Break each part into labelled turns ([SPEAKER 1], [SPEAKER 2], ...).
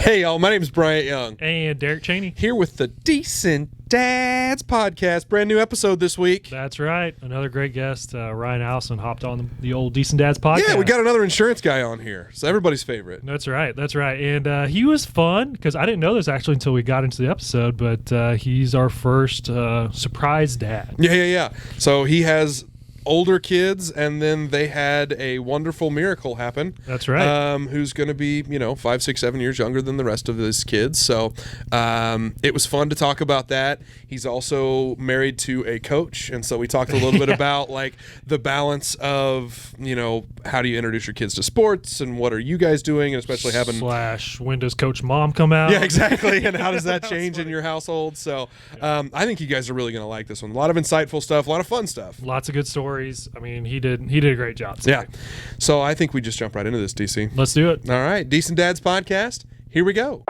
[SPEAKER 1] Hey, y'all. My name is Bryant Young.
[SPEAKER 2] And Derek Chaney.
[SPEAKER 1] Here with the Decent Dads podcast. Brand new episode this week.
[SPEAKER 2] That's right. Another great guest. Ryan Allison hopped on the old Decent Dads podcast.
[SPEAKER 1] Yeah, we got another insurance guy on here. So everybody's favorite.
[SPEAKER 2] That's right. That's right. And he was fun because I didn't know this actually until we got into the episode, but he's our first surprise dad.
[SPEAKER 1] Yeah. So he has older kids, and then they had a wonderful miracle happen.
[SPEAKER 2] That's right.
[SPEAKER 1] Who's going to be, 5, 6, 7 years younger than the rest of his kids. So it was fun to talk about that. He's also married to a coach, and so we talked a little bit about like the balance of, how do you introduce your kids to sports, and what are you guys doing, and especially having
[SPEAKER 2] / when does Coach Mom come out?
[SPEAKER 1] Yeah, exactly. And how does that change in your household? So I think you guys are really going to like this one. A lot of insightful stuff, a lot of fun stuff.
[SPEAKER 2] Lots of good stories. I mean, he did a great job today.
[SPEAKER 1] Yeah. So I think we just jump right into this, DC.
[SPEAKER 2] Let's do it.
[SPEAKER 1] All right. Decent Dads podcast. Here we go.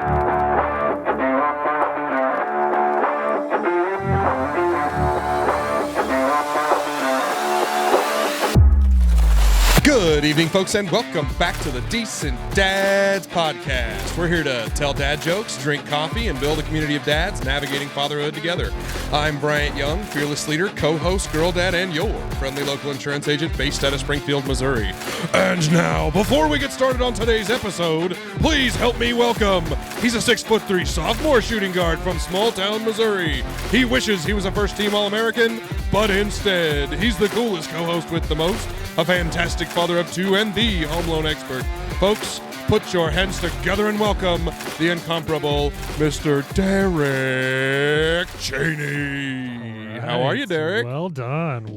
[SPEAKER 1] Good evening, folks, and welcome back to the Decent Dads podcast. We're here to tell dad jokes, drink coffee, and build a community of dads navigating fatherhood together. I'm Bryant Young, fearless leader, co-host, girl dad, and your friendly local insurance agent based out of Springfield, Missouri. And now, before we get started on today's episode, please help me welcome. He's a 6'3" sophomore shooting guard from small town Missouri. He wishes he was a first-team All-American, but instead, he's the coolest co-host with the most, a fantastic father of two, and the home loan expert. Folks, put your hands together and welcome the incomparable Mr. Derek Chaney.
[SPEAKER 2] Right.
[SPEAKER 1] How are you, Derek?
[SPEAKER 2] Well done.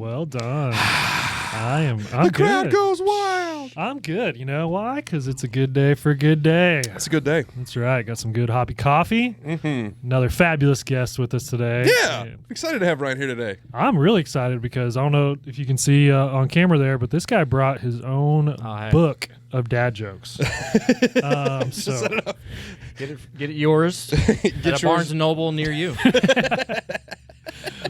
[SPEAKER 2] I'm
[SPEAKER 1] the crowd
[SPEAKER 2] good.
[SPEAKER 1] goes wild.
[SPEAKER 2] I'm good. You know why? Because it's a good day for a good day.
[SPEAKER 1] It's a good day.
[SPEAKER 2] That's right. Got some good hoppy coffee.
[SPEAKER 1] Mm-hmm.
[SPEAKER 2] Another fabulous guest with us today.
[SPEAKER 1] Yeah.
[SPEAKER 2] And
[SPEAKER 1] Excited to have Ryan here today.
[SPEAKER 2] I'm really excited because I don't know if you can see on camera there, but this guy brought his own book of dad jokes. So
[SPEAKER 3] Get it yours at a Barnes & Noble near you.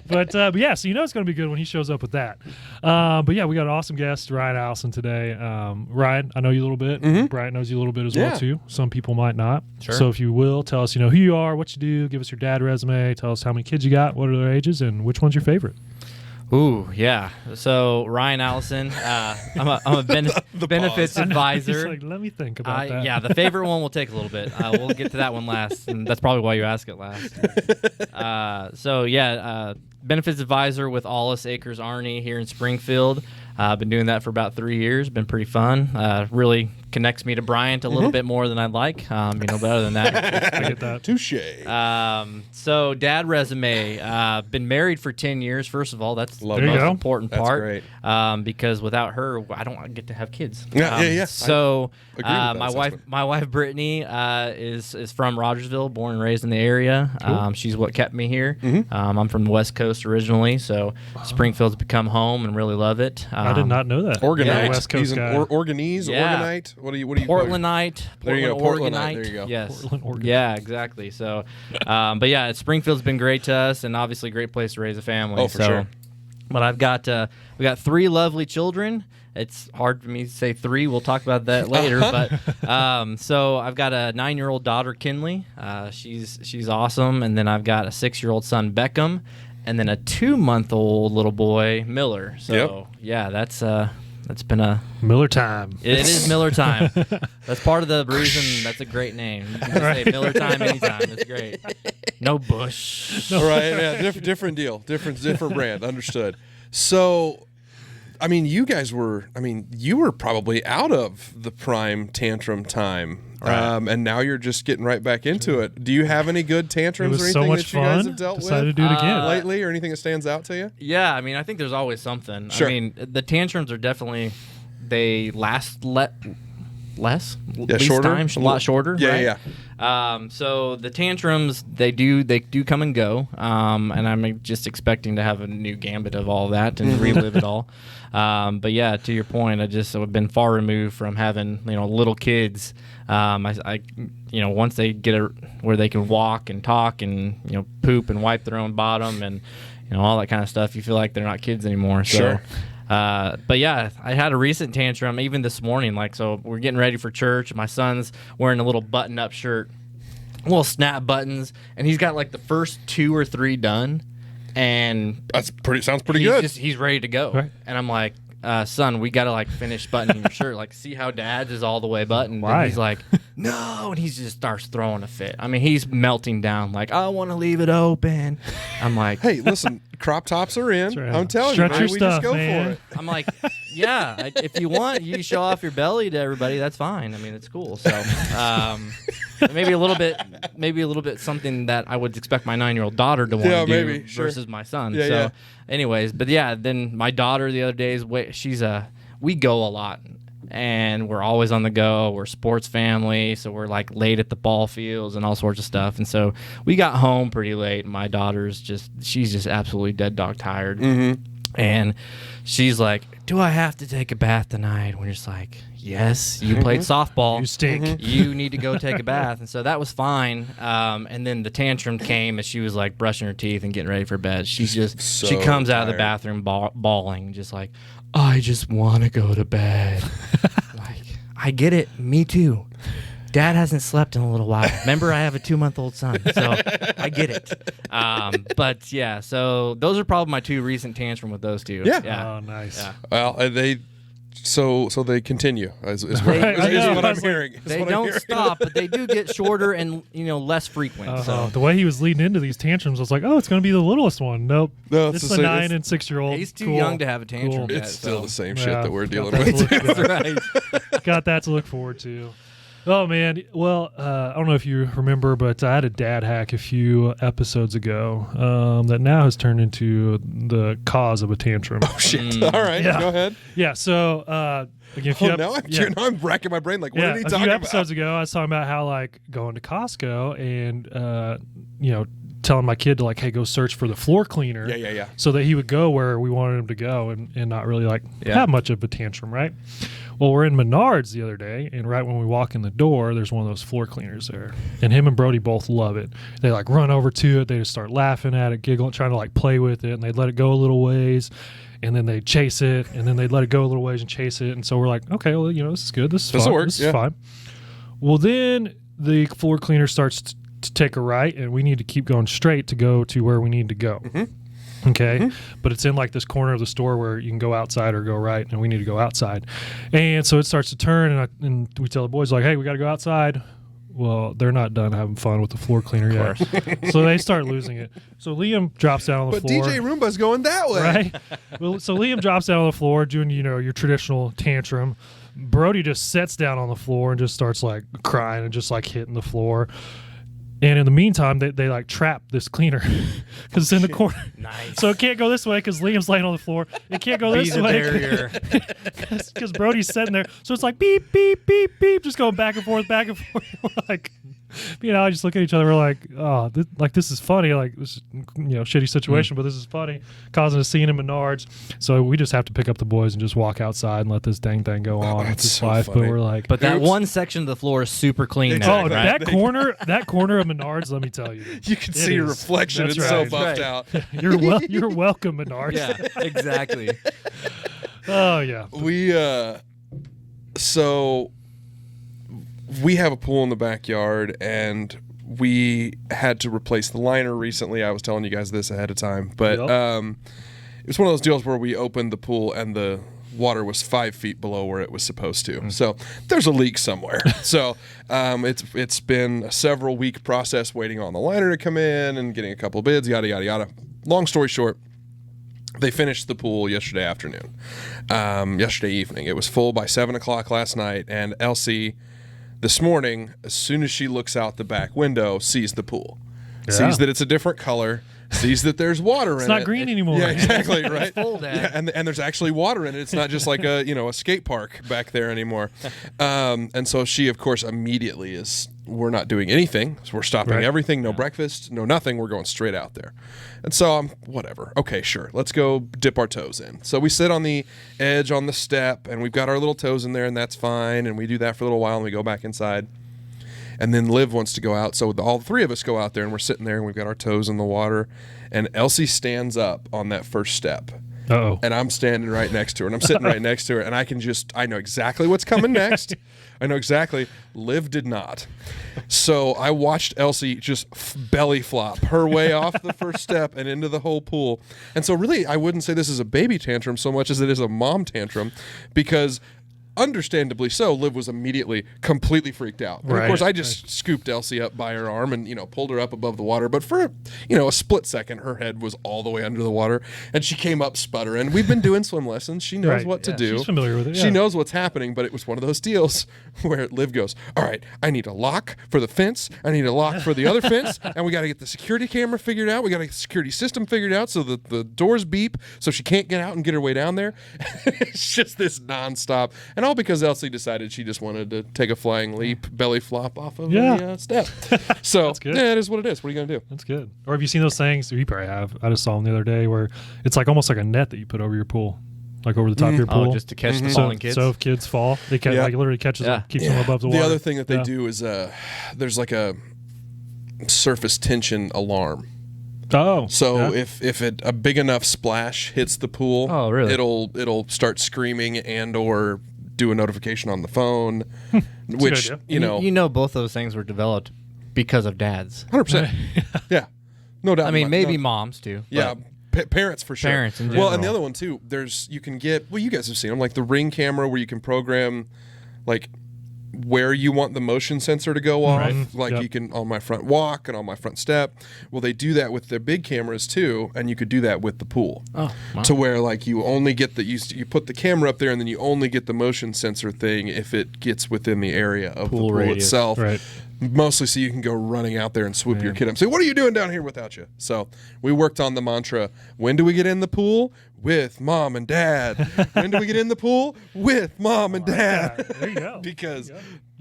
[SPEAKER 2] But yeah, so it's going to be good when he shows up with that. But yeah, we got an awesome guest, Ryan Allison, today. Ryan, I know you a little bit.
[SPEAKER 1] Mm-hmm.
[SPEAKER 2] Brian knows you a little bit as well, too. Some people might not.
[SPEAKER 3] Sure.
[SPEAKER 2] So if you will, tell us, who you are, what you do, give us your dad resume, tell us how many kids you got, what are their ages, and which one's your favorite.
[SPEAKER 3] Ooh, yeah. So Ryan Allison, I'm a benefits advisor.
[SPEAKER 2] He's like, let me think about that.
[SPEAKER 3] Yeah, the favorite one will take a little bit. We'll get to that one last, and that's probably why you ask it last. Benefits advisor with Allis Acres Arnie here in Springfield. I've been doing that for about 3 years. Been pretty fun. Really connects me to Bryant a little bit more than I'd like. But other than that,
[SPEAKER 2] I get that.
[SPEAKER 1] Touche.
[SPEAKER 3] So dad resume. Been married for 10 years. First of all, that's the most important part.
[SPEAKER 1] That's great.
[SPEAKER 3] Because without her, I don't get to have kids.
[SPEAKER 1] Yeah.
[SPEAKER 3] So
[SPEAKER 1] my
[SPEAKER 3] wife Brittany is from Rogersville, born and raised in the area.
[SPEAKER 2] Cool.
[SPEAKER 3] She's what kept me here.
[SPEAKER 1] Mm-hmm.
[SPEAKER 3] I'm from the West Coast originally, so Springfield's become home and really love it.
[SPEAKER 2] I did not know that.
[SPEAKER 1] Organite.
[SPEAKER 2] Yeah, West Coast
[SPEAKER 1] He's
[SPEAKER 2] guy.
[SPEAKER 1] an Organite. What do you
[SPEAKER 3] Portlandite.
[SPEAKER 1] There you go, Portlandite.
[SPEAKER 3] Organite.
[SPEAKER 1] There you go.
[SPEAKER 3] Yes.
[SPEAKER 2] Portland, Oregon.
[SPEAKER 3] Yeah, exactly. So, but yeah, Springfield's been great to us, and obviously a great place to raise a family.
[SPEAKER 1] Oh, for sure.
[SPEAKER 3] But we got 3 lovely children. It's hard for me to say 3. We'll talk about that later. But so I've got a 9-year-old daughter, Kinley. She's awesome, and then I've got a 6-year-old son, Beckham, and then a 2-month-old little boy, Miller. So yeah, that's been a
[SPEAKER 2] Miller time.
[SPEAKER 3] It is Miller time. That's part of the reason. That's a great name. You can just say Miller time anytime. It's great. No Bush.
[SPEAKER 1] All right, yeah, different deal, different brand. Understood. So, you were probably out of the prime tantrum time.
[SPEAKER 3] Right.
[SPEAKER 1] And now you're just getting right back into it. Do you have any good tantrums or
[SPEAKER 2] so
[SPEAKER 1] anything
[SPEAKER 2] much
[SPEAKER 1] that you guys
[SPEAKER 2] fun.
[SPEAKER 1] have dealt
[SPEAKER 2] Decided
[SPEAKER 1] with
[SPEAKER 2] to do it again.
[SPEAKER 1] lately, or anything that stands out to you?
[SPEAKER 3] Yeah, I think there's always something.
[SPEAKER 1] Sure.
[SPEAKER 3] The tantrums are definitely, they last least
[SPEAKER 1] shorter?
[SPEAKER 3] time, a lot shorter.
[SPEAKER 1] Yeah,
[SPEAKER 3] right? Yeah. So the tantrums, they do come and go, and I'm just expecting to have a new gambit of all that and relive it all. But yeah, to your point, I've been far removed from having little kids. Once they get where they can walk and talk and poop and wipe their own bottom and all that kind of stuff, you feel like they're not kids anymore.
[SPEAKER 1] Sure.
[SPEAKER 3] But yeah, I had a recent tantrum even this morning. So we're getting ready for church. My son's wearing a little button-up shirt, little snap buttons, and he's got like the first 2 or 3 done, and
[SPEAKER 1] sounds pretty good.
[SPEAKER 3] He's ready to go,
[SPEAKER 2] right.
[SPEAKER 3] And I'm like, son, we gotta like finish buttoning your shirt. Like, see how Dad's is all the way buttoned.
[SPEAKER 2] Why?
[SPEAKER 3] And he's like, no, and he just starts throwing a fit. I mean, he's melting down. Like, I want to leave it open. I'm like,
[SPEAKER 1] hey, listen, crop tops are in.
[SPEAKER 2] Right.
[SPEAKER 1] I'm telling
[SPEAKER 2] Stretch
[SPEAKER 1] you,
[SPEAKER 2] your
[SPEAKER 1] we
[SPEAKER 2] stuff,
[SPEAKER 1] just go
[SPEAKER 2] man.
[SPEAKER 1] for it.
[SPEAKER 3] I'm like, yeah, if you want, you show off your belly to everybody. That's fine. I mean, it's cool. So, maybe a little bit something that I would expect my 9-year-old daughter to want to do
[SPEAKER 1] maybe, sure.
[SPEAKER 3] versus my son.
[SPEAKER 1] Yeah,
[SPEAKER 3] so,
[SPEAKER 1] yeah.
[SPEAKER 3] anyways, but yeah, then my daughter the other day we go a lot, and we're always on the go. We're a sports family, so we're like late at the ball fields and all sorts of stuff. And so we got home pretty late. And my daughter's she's just absolutely dead dog tired.
[SPEAKER 1] Mm-hmm.
[SPEAKER 3] And she's like, do I have to take a bath tonight? We're just like, yes, you played softball.
[SPEAKER 2] You stink.
[SPEAKER 3] You need to go take a bath. And so that was fine. And then the tantrum came as she was like brushing her teeth and getting ready for bed. She comes out of the bathroom bawling, just like, I just want to go to bed. Like, I get it. Me too. Dad hasn't slept in a little while. Remember, I have a 2-month-old son, so I get it. But yeah, so those are probably my 2 recent tantrum with those 2.
[SPEAKER 1] Yeah.
[SPEAKER 2] Oh, nice.
[SPEAKER 3] Yeah.
[SPEAKER 1] Well, so they continue. Is what I'm hearing.
[SPEAKER 3] They don't stop, but they do get shorter and less frequent. So
[SPEAKER 2] The way he was leading into these tantrums, I was like, oh, it's going to be the littlest one. Nope.
[SPEAKER 1] No,
[SPEAKER 2] this is a 9 and 6-year-old.
[SPEAKER 3] he's too young to have a tantrum
[SPEAKER 2] Cool.
[SPEAKER 3] yet.
[SPEAKER 1] It's still the same
[SPEAKER 2] Yeah.
[SPEAKER 1] shit that we're dealing
[SPEAKER 2] Got that
[SPEAKER 1] with.
[SPEAKER 2] to look-
[SPEAKER 3] That's right.
[SPEAKER 2] Got that to look forward to. Oh, man. Well, I don't know if you remember, but I had a dad hack a few episodes ago that now has turned into the cause of a tantrum.
[SPEAKER 1] Oh, shit. All right.
[SPEAKER 2] Yeah.
[SPEAKER 1] Go ahead.
[SPEAKER 2] Yeah, so again,
[SPEAKER 1] Now I'm racking my brain like, what
[SPEAKER 2] yeah,
[SPEAKER 1] did he
[SPEAKER 2] a
[SPEAKER 1] talk
[SPEAKER 2] few
[SPEAKER 1] about?
[SPEAKER 2] episodes ago, I was talking about how like going to Costco and telling my kid to like, hey, go search for the floor cleaner.
[SPEAKER 1] Yeah.
[SPEAKER 2] So that he would go where we wanted him to go and not really like have much of a tantrum, right? Well, we're in Menards the other day, and right when we walk in the door, there's one of those floor cleaners there. And him and Brody both love it. They like run over to it, they just start laughing at it, giggling, trying to like play with it, and they'd let it go a little ways, and then they'd chase it, and then they'd let it go a little ways and chase it. And so we're like, okay, well, this is good. This is fun.
[SPEAKER 1] Works,
[SPEAKER 2] this is fine. Well, then the floor cleaner starts to take a right, and we need to keep going straight to go to where we need to go.
[SPEAKER 1] Mm-hmm.
[SPEAKER 2] Okay, but it's in like this corner of the store where you can go outside or go right, and we need to go outside. And so it starts to turn, and we tell the boys like, "Hey, we got to go outside." Well, they're not done having fun with the floor cleaner yet, so they start losing it. So Liam drops down on the floor.
[SPEAKER 1] But DJ Roomba's going that way,
[SPEAKER 2] right? Well, so Liam drops down on the floor, doing your traditional tantrum. Brody just sits down on the floor and just starts like crying and just like hitting the floor. And in the meantime, they like trap this cleaner because it's in the corner.
[SPEAKER 3] Nice.
[SPEAKER 2] So it can't go this way because Liam's laying on the floor. It can't go this way because Brody's sitting there. So it's like beep, beep, beep, beep, just going back and forth, back and forth. We're like, I just look at each other. We're like, oh, this is funny. Like this, shitty situation, but this is funny, causing a scene in Menards. So we just have to pick up the boys and just walk outside and let this dang thing go on with this
[SPEAKER 1] so
[SPEAKER 2] life.
[SPEAKER 1] funny.
[SPEAKER 2] But we're like,
[SPEAKER 3] But that one section of the floor is super clean now,
[SPEAKER 1] Exactly.
[SPEAKER 3] right?
[SPEAKER 2] that corner of Menards, let me tell you.
[SPEAKER 1] You can see your
[SPEAKER 2] is.
[SPEAKER 1] reflection.
[SPEAKER 2] That's
[SPEAKER 1] It's so
[SPEAKER 2] right.
[SPEAKER 1] buffed
[SPEAKER 3] Right.
[SPEAKER 1] out.
[SPEAKER 2] You're welcome, Menards.
[SPEAKER 3] Yeah, exactly.
[SPEAKER 2] Oh, yeah.
[SPEAKER 1] We have a pool in the backyard, and we had to replace the liner recently. I was telling you guys this ahead of time, but
[SPEAKER 2] Yep.
[SPEAKER 1] it was one of those deals where we opened the pool and the water was 5 feet below where it was supposed to. So there's a leak somewhere. So it's been a several week process waiting on the liner to come in and getting a couple of bids, yada, yada, yada. Long story short, they finished the pool yesterday afternoon, yesterday evening. It was full by 7 o'clock last night, and Elsie this morning, as soon as she looks out the back window, sees the pool, sees that it's a different color, sees that there's water in it.
[SPEAKER 2] It's not green anymore.
[SPEAKER 1] Yeah, exactly, right?
[SPEAKER 3] It's full, Dad.
[SPEAKER 1] Yeah, and there's actually water in it. It's not just like a skate park back there anymore. And so she, of course, immediately is, we're not doing anything. So we're stopping everything, no breakfast, no nothing. We're going straight out there. And so I'm, whatever. Okay, sure. Let's go dip our toes in. So we sit on the edge on the step, and we've got our little toes in there, and that's fine. And we do that for a little while, and we go back inside. And then Liv wants to go out, so all three of us go out there, and we're sitting there, and we've got our toes in the water. And Elsie stands up on that first step.
[SPEAKER 2] Uh-oh.
[SPEAKER 1] And I'm standing right next to her, and I'm sitting right next to her, and I know exactly what's coming next. I know exactly. Liv did not. So I watched Elsie just belly flop her way off the first step and into the whole pool. And so really, I wouldn't say this is a baby tantrum so much as it is a mom tantrum, because understandably so, Liv was immediately completely freaked out. And of course, I just scooped Elsie up by her arm and, pulled her up above the water. But for, a split second, her head was all the way under the water, and she came up sputtering. We've been doing swim lessons. She knows what to do.
[SPEAKER 2] She's familiar with it.
[SPEAKER 1] She knows what's happening, but it was one of those deals where Liv goes, all right, I need a lock for the fence. I need a lock for the other fence. And we got to get the security camera figured out. We got to get the security system figured out so that the doors beep so she can't get out and get her way down there. It's just this nonstop. And all because Elsie decided she just wanted to take a flying leap, belly flop off of a step. So, yeah, it is what it is. What are you going to do?
[SPEAKER 2] That's good. Or have you seen those things? You probably have. I just saw them the other day where it's like almost like a net that you put over your pool, like over the top of your pool.
[SPEAKER 3] Oh, just to catch the falling kids?
[SPEAKER 2] So if kids fall, they can, like literally catches them, keeps them above the water.
[SPEAKER 1] The other thing that they do is there's like a surface tension alarm.
[SPEAKER 2] Oh,
[SPEAKER 1] so if a big enough splash hits the pool,
[SPEAKER 3] really?
[SPEAKER 1] it'll start screaming and or do a notification on the phone, which
[SPEAKER 3] both those things were developed because of dads.
[SPEAKER 1] 100%. Yeah, no doubt.
[SPEAKER 3] I mean, maybe moms too.
[SPEAKER 1] Yeah, parents for sure.
[SPEAKER 3] Parents in general.
[SPEAKER 1] Well, and the other one too. You can get. Well, you guys have seen them, like the Ring camera, where you can program, like, where you want the motion sensor to go off.
[SPEAKER 2] Right.
[SPEAKER 1] Like you can on my front walk and on my front step. Well, they do that with their big cameras too, and you could do that with the pool.
[SPEAKER 3] Oh, wow.
[SPEAKER 1] To where like you only get you put the camera up there, and then you only get the motion sensor thing if it gets within the area of the pool itself.
[SPEAKER 2] Right.
[SPEAKER 1] Mostly so you can go running out there and swoop your kid up and say, what are you doing down here without you? So we worked on the mantra, when do we get in the pool? With mom and dad. When do we get in the pool? With mom and dad.
[SPEAKER 2] There you go.
[SPEAKER 1] Because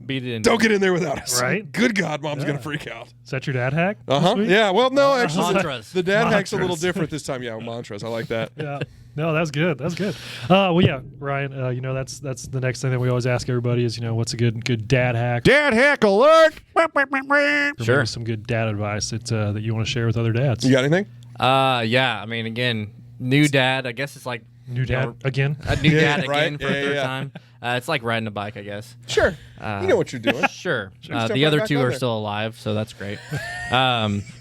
[SPEAKER 3] beat it in.
[SPEAKER 1] Don't get in there without us.
[SPEAKER 2] Right.
[SPEAKER 1] Good God, mom's going to freak out.
[SPEAKER 2] Is that your dad hack?
[SPEAKER 1] Yeah. Well, no, actually,
[SPEAKER 3] Mantras.
[SPEAKER 1] the dad hack's a little different this time. Yeah, mantras. I like that.
[SPEAKER 2] Yeah. No, that's good. That's good. Well, yeah, Ryan. That's the next thing that we always ask everybody is, what's a good dad hack?
[SPEAKER 1] Dad hack alert!
[SPEAKER 2] Or maybe some good dad advice that you want to share with other dads.
[SPEAKER 1] You got anything?
[SPEAKER 3] Yeah. I mean, again, new dad. I guess it's like
[SPEAKER 2] new dad again.
[SPEAKER 3] A new dad again for a third
[SPEAKER 1] yeah.
[SPEAKER 3] time. It's like riding a bike, I guess.
[SPEAKER 1] Sure. You know what you're doing.
[SPEAKER 3] Sure.
[SPEAKER 1] Jump
[SPEAKER 3] The
[SPEAKER 1] right
[SPEAKER 3] other
[SPEAKER 1] back
[SPEAKER 3] two
[SPEAKER 1] on
[SPEAKER 3] are
[SPEAKER 1] there.
[SPEAKER 3] still alive, so that's great.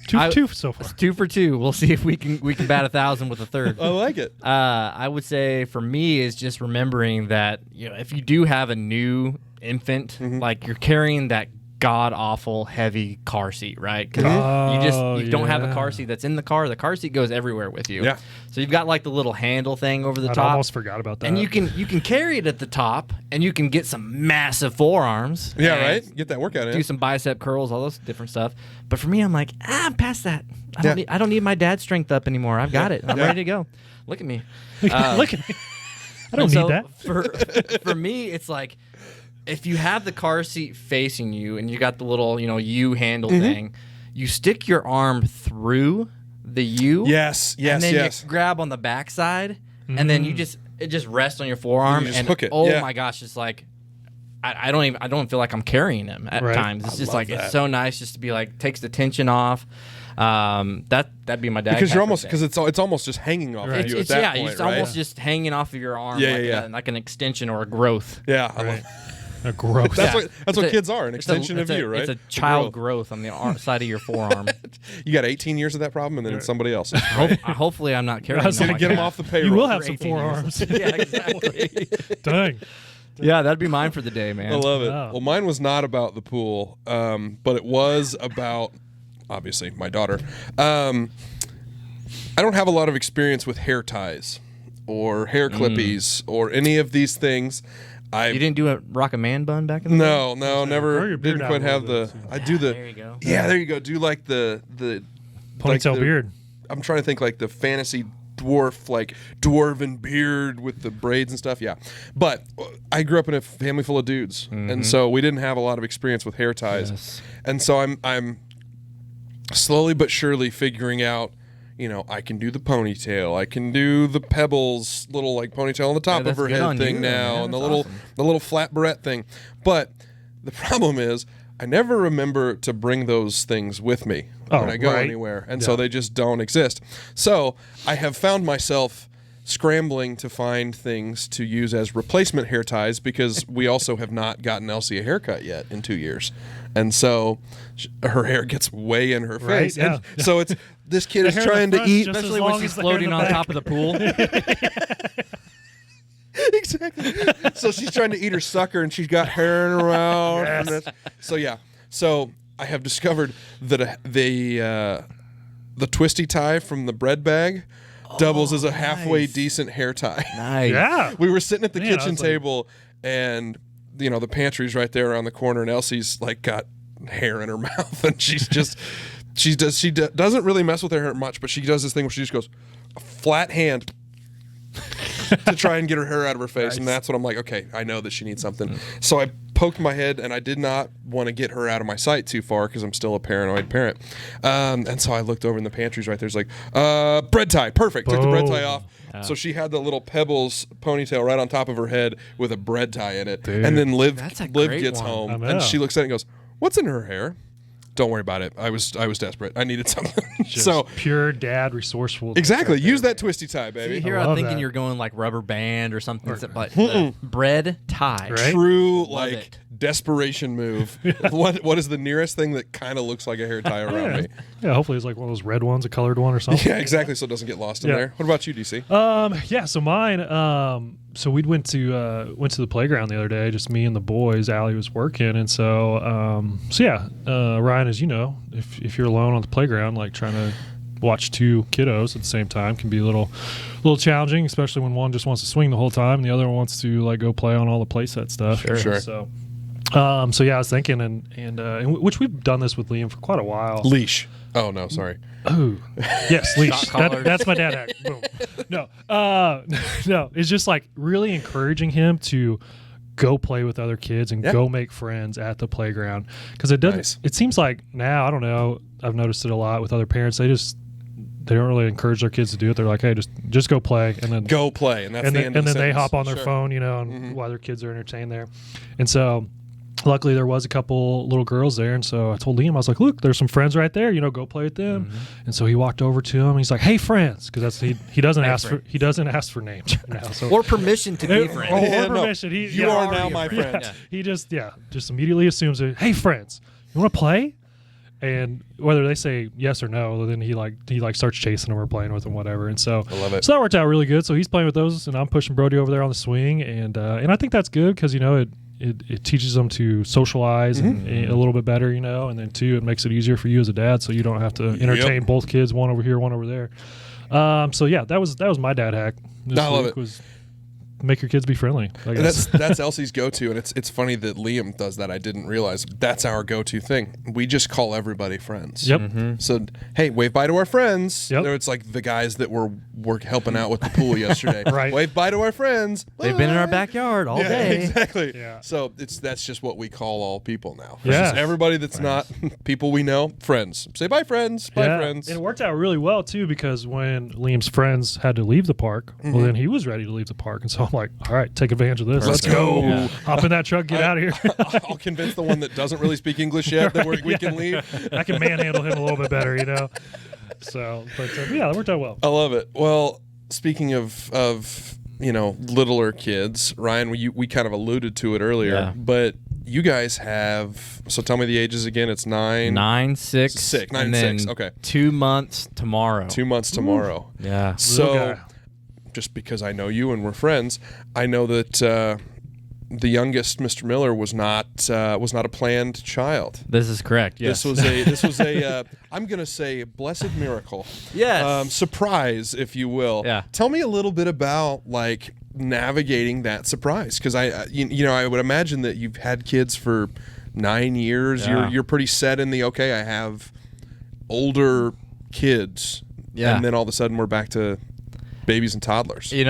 [SPEAKER 2] Two so far.
[SPEAKER 3] It's 2 for 2. We'll see if we can bat 1,000 with a third.
[SPEAKER 1] I like it.
[SPEAKER 3] I would say for me is just remembering that if you do have a new infant, like you're carrying that god awful heavy car seat, right? Because you don't have a car seat that's in the car. The car seat goes everywhere with you.
[SPEAKER 1] Yeah.
[SPEAKER 3] So you've got like the little handle thing over the
[SPEAKER 2] I
[SPEAKER 3] top.
[SPEAKER 2] almost forgot about that.
[SPEAKER 3] And you can carry it at the top, and you can get some massive forearms.
[SPEAKER 1] Yeah,
[SPEAKER 3] and
[SPEAKER 1] right? Get that workout in.
[SPEAKER 3] Do some bicep curls, all those different stuff. But for me, I'm like, I'm past that.
[SPEAKER 1] Yeah.
[SPEAKER 3] I don't need my dad's strength up anymore. I've got it. I'm ready to go. Look at me.
[SPEAKER 2] Look at me. I don't need that.
[SPEAKER 3] For me, it's like, if you have the car seat facing you and you got the little, U handle thing, you stick your arm through the U.
[SPEAKER 1] Yes.
[SPEAKER 3] And then you grab on the backside, and then it just rests on your forearm.
[SPEAKER 1] You just
[SPEAKER 3] and
[SPEAKER 1] hook it.
[SPEAKER 3] Oh my gosh, it's like I don't feel like I'm carrying him at times. It's just like it's so nice just to be like takes the tension off. That'd be my dad.
[SPEAKER 1] Because it's almost just hanging off of you at that point,
[SPEAKER 3] it's almost just hanging off of your arm like an extension or a growth.
[SPEAKER 1] Yeah.
[SPEAKER 2] Right. A growth.
[SPEAKER 1] That's what kids are, an extension of you, right?
[SPEAKER 3] It's a child growth on the side of your forearm.
[SPEAKER 1] You got 18 years of that problem, and then it's somebody else's. Right?
[SPEAKER 3] Hopefully, I'm not carrying.
[SPEAKER 1] Get them off the payroll.
[SPEAKER 2] You will have some forearms.
[SPEAKER 3] Yeah, exactly.
[SPEAKER 2] Dang.
[SPEAKER 3] Yeah, that'd be mine for the day, man.
[SPEAKER 1] I love it.
[SPEAKER 2] Wow.
[SPEAKER 1] Well, mine was not about the pool, but it was about, obviously, my daughter. I don't have a lot of experience with hair ties or hair clippies or any of these things.
[SPEAKER 3] You didn't rock a man bun back in the day?
[SPEAKER 1] No, never. Didn't quite have the. I do the.
[SPEAKER 3] There you go.
[SPEAKER 1] Yeah, there you go. Do like the
[SPEAKER 2] Ponytail beard.
[SPEAKER 1] I'm trying to think like the fantasy dwarven beard with the braids and stuff. Yeah, but I grew up in a family full of dudes, and so we didn't have a lot of experience with hair ties, and so I'm slowly but surely figuring out. I can do the ponytail. I can do the pebbles, little like ponytail on the top of her head thing now, and the little flat barrette thing. But the problem is, I never remember to bring those things with me when I go anywhere, and so they just don't exist. So I have found myself scrambling to find things to use as replacement hair ties because we also have not gotten Elsie a haircut yet in 2 years. And so her hair gets way in her
[SPEAKER 2] Right,
[SPEAKER 1] face.
[SPEAKER 2] yeah.
[SPEAKER 1] And so this kid is
[SPEAKER 2] hair in the
[SPEAKER 1] trying to
[SPEAKER 2] front
[SPEAKER 1] eat.
[SPEAKER 2] just
[SPEAKER 3] Especially
[SPEAKER 2] as
[SPEAKER 3] when
[SPEAKER 2] long
[SPEAKER 3] she's
[SPEAKER 2] as the hair in
[SPEAKER 3] floating
[SPEAKER 2] the
[SPEAKER 3] on
[SPEAKER 2] back.
[SPEAKER 3] top of the pool.
[SPEAKER 1] Exactly. So she's trying to eat her sucker, and she's got hair in her mouth.
[SPEAKER 2] Yes.
[SPEAKER 1] And so I have discovered that the twisty tie from the bread bag doubles as a halfway
[SPEAKER 3] nice.
[SPEAKER 1] decent hair tie.
[SPEAKER 3] Nice.
[SPEAKER 2] Yeah.
[SPEAKER 1] We were sitting at the
[SPEAKER 2] Man, I
[SPEAKER 1] kitchen
[SPEAKER 2] was like-
[SPEAKER 1] table, and the pantry's right there around the corner, and Elsie's like got hair in her mouth, and she's just she doesn't really mess with her hair much, but she does this thing where she just goes a flat hand to try and get her hair out of her face.
[SPEAKER 2] Nice.
[SPEAKER 1] And that's when I'm like, okay, I know that she needs something. So I poked my head, and I did not want to get her out of my sight too far because I'm still a paranoid parent. And so I looked over in the pantries right there's like, bread tie, perfect. Took the bread tie
[SPEAKER 2] Boom.
[SPEAKER 1] off. So she had the little Pebbles ponytail right on top of her head with a bread tie in it.
[SPEAKER 2] Dude.
[SPEAKER 1] And then Liv
[SPEAKER 3] That's a
[SPEAKER 1] Liv
[SPEAKER 3] great
[SPEAKER 1] gets
[SPEAKER 3] one.
[SPEAKER 2] I
[SPEAKER 1] home,
[SPEAKER 2] know.
[SPEAKER 1] and she looks at it and goes, what's in her hair? Don't worry about it. I was desperate. I needed something.
[SPEAKER 2] Just
[SPEAKER 1] So
[SPEAKER 2] pure dad resourceful.
[SPEAKER 1] exactly, use that twisty tie, baby.
[SPEAKER 3] See, here
[SPEAKER 2] I
[SPEAKER 3] I'm
[SPEAKER 2] love
[SPEAKER 3] thinking
[SPEAKER 2] that.
[SPEAKER 3] you're going like rubber band or something, but the bread tie.
[SPEAKER 2] Right?
[SPEAKER 1] True,
[SPEAKER 3] Love
[SPEAKER 1] like
[SPEAKER 3] it.
[SPEAKER 1] desperation move. What is the nearest thing that kind of looks like a hair tie around
[SPEAKER 2] Yeah.
[SPEAKER 1] me?
[SPEAKER 2] Yeah, hopefully it's like one of those red ones, a colored one or something.
[SPEAKER 1] Yeah, exactly. So it doesn't get lost in
[SPEAKER 2] Yeah.
[SPEAKER 1] there. What about you, DC?
[SPEAKER 2] Yeah, so mine, so we went to the playground the other day, just me and the boys. Allie was working, and Ryan, as you know, if you're alone on the playground, like trying to watch two kiddos at the same time can be a little challenging, especially when one just wants to swing the whole time and the other one wants to like go play on all the playset stuff.
[SPEAKER 1] Sure.
[SPEAKER 2] So I was thinking, and which we've done this with Liam for quite a while.
[SPEAKER 1] Leash. Oh no, sorry.
[SPEAKER 2] Oh, yes, leash.
[SPEAKER 3] Shot collars.
[SPEAKER 2] That's my dad hack. Boom. No, no. It's just like really encouraging him to go play with other kids and
[SPEAKER 1] Yeah.
[SPEAKER 2] go make friends at the playground, because it doesn't.
[SPEAKER 1] Nice.
[SPEAKER 2] It seems like now, I don't know. I've noticed it a lot with other parents. They don't really encourage their kids to do it. They're like, hey, just go play, and then
[SPEAKER 1] Go play, and that's
[SPEAKER 2] and
[SPEAKER 1] the
[SPEAKER 2] then,
[SPEAKER 1] end
[SPEAKER 2] and
[SPEAKER 1] of
[SPEAKER 2] then
[SPEAKER 1] the
[SPEAKER 2] they
[SPEAKER 1] sentence.
[SPEAKER 2] hop on their
[SPEAKER 1] Sure.
[SPEAKER 2] phone, and while their kids are entertained there. And so luckily there was a couple little girls there, and so I told Liam, I was like, look, there's some friends right there, go play with them. And so he walked over to him, he's like, hey friends, because he doesn't ask for names now, so
[SPEAKER 3] Or permission to be friends.
[SPEAKER 2] or
[SPEAKER 1] Yeah, no.
[SPEAKER 2] permission.
[SPEAKER 1] You are now my friend.
[SPEAKER 3] Yeah.
[SPEAKER 2] He just immediately assumes, hey friends, you want to play? And whether they say yes or no, then he starts chasing them or playing with them, whatever. And so
[SPEAKER 1] I love it.
[SPEAKER 2] So that worked out really good. So he's playing with those, and I'm pushing Brody over there on the swing, and I think that's good because it teaches them to socialize and a little bit better, and then two, it makes it easier for you as a dad, so you don't have to entertain both kids, one over here, one over there. That was my dad hack. This
[SPEAKER 1] I love
[SPEAKER 2] week
[SPEAKER 1] it.
[SPEAKER 2] was make your kids be friendly. I
[SPEAKER 1] And
[SPEAKER 2] guess.
[SPEAKER 1] that's Elsie's go-to, and it's funny that Liam does that. I didn't realize that's our go-to thing. We just call everybody friends.
[SPEAKER 2] Yep.
[SPEAKER 1] So hey, wave bye to our friends.
[SPEAKER 2] Yep.
[SPEAKER 1] It's like the guys that were helping out with the pool yesterday.
[SPEAKER 2] Right.
[SPEAKER 1] Wave bye to our friends.
[SPEAKER 3] They've been in our
[SPEAKER 1] Bye.
[SPEAKER 3] backyard all
[SPEAKER 1] Yeah,
[SPEAKER 3] day.
[SPEAKER 1] exactly.
[SPEAKER 2] Yeah.
[SPEAKER 1] So that's just what we call all people now. It's
[SPEAKER 2] Yeah.
[SPEAKER 1] just everybody that's not people we know, friends. Say bye, friends. Bye,
[SPEAKER 2] Yeah.
[SPEAKER 1] friends.
[SPEAKER 2] And it worked out really well too, because when Liam's friends had to leave the park, well, then he was ready to leave the park, and so I'm like, all right, take advantage of this.
[SPEAKER 1] Let's
[SPEAKER 2] Let's
[SPEAKER 1] go.
[SPEAKER 2] go.
[SPEAKER 1] Yeah.
[SPEAKER 2] Hop in that truck, get out of here.
[SPEAKER 1] I'll convince the one that doesn't really speak English yet that we can leave.
[SPEAKER 2] I can manhandle him a little bit better, So, but yeah, it worked out well.
[SPEAKER 1] I love it. Well, speaking of littler kids, Ryan, we kind of alluded to it earlier,
[SPEAKER 3] Yeah.
[SPEAKER 1] but you guys have. So tell me the ages again. It's 9,
[SPEAKER 3] 9, 6,
[SPEAKER 1] 6, 9,
[SPEAKER 3] and then
[SPEAKER 1] 6. Okay.
[SPEAKER 3] 2 months tomorrow.
[SPEAKER 1] 2 months tomorrow.
[SPEAKER 3] Yeah.
[SPEAKER 2] Little
[SPEAKER 1] So,
[SPEAKER 2] guy.
[SPEAKER 1] just because I know you and we're friends, I know that the youngest, Mr. Miller, was not a planned child.
[SPEAKER 3] This is correct. Yes.
[SPEAKER 1] This was a I'm gonna say blessed miracle.
[SPEAKER 3] Yes.
[SPEAKER 1] Surprise, if you will.
[SPEAKER 3] Yeah.
[SPEAKER 1] Tell me a little bit about like navigating that surprise, because I would imagine that you've had kids for 9 years.
[SPEAKER 3] Yeah.
[SPEAKER 1] You're pretty set in the okay. I have older kids.
[SPEAKER 3] Yeah.
[SPEAKER 1] And then all of a sudden we're back to babies and toddlers.
[SPEAKER 3] It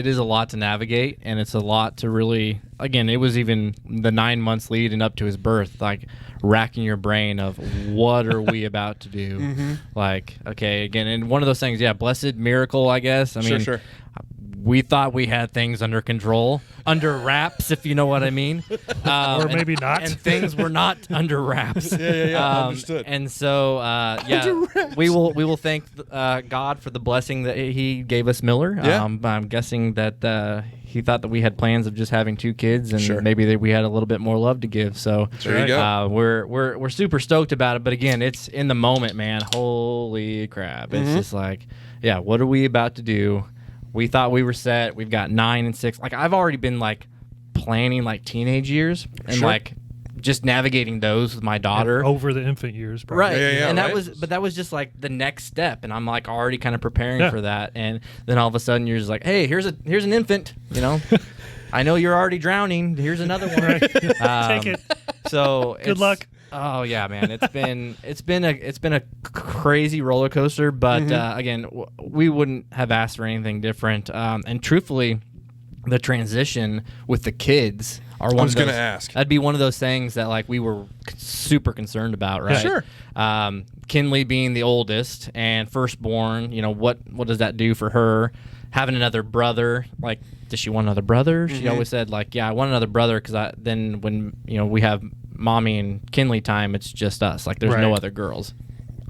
[SPEAKER 3] is a lot to navigate, and it's a lot to really, again, it was even the 9 months leading up to his birth, like racking your brain of what are we about to do? Like, okay, again, and one of those things, blessed miracle, I guess. I mean,
[SPEAKER 1] Sure.
[SPEAKER 3] we thought we had things under control, under wraps, if you know what I mean.
[SPEAKER 2] Or maybe not.
[SPEAKER 3] And things were not under wraps.
[SPEAKER 1] Understood.
[SPEAKER 3] And so, we will thank God for the blessing that He gave us Miller.
[SPEAKER 1] Yeah.
[SPEAKER 3] I'm guessing that He thought that we had plans of just having 2 kids, and maybe that we had a little bit more love to give. So
[SPEAKER 1] there you go.
[SPEAKER 3] We're super stoked about it. But again, it's in the moment, man. Holy crap! It's just like, what are we about to do? We thought we were set. We've got 9 and 6. Like, I've already been like planning like teenage years and like just navigating those with my daughter
[SPEAKER 2] over the infant years, probably.
[SPEAKER 3] right? And that was just like the next step, and I'm like already kind of preparing for that. And then all of a sudden, you're just like, hey, here's an infant, you know. I know you're already drowning. Here's another one.
[SPEAKER 2] Take it.
[SPEAKER 3] So
[SPEAKER 2] good luck.
[SPEAKER 3] Oh yeah, man. It's been a crazy roller coaster, but again, we wouldn't have asked for anything different. And truthfully, the transition with the kids are one. I was going to ask. That'd be one of those things that like we were super concerned about, right?
[SPEAKER 1] Sure.
[SPEAKER 3] Kinley being the oldest and firstborn, you know, what does that do for her? Having another brother, like, does she want another brother? She always said, like, yeah, I want another brother because then when, you know, we have mommy and Kinley time, it's just us. Like, there's no other girls.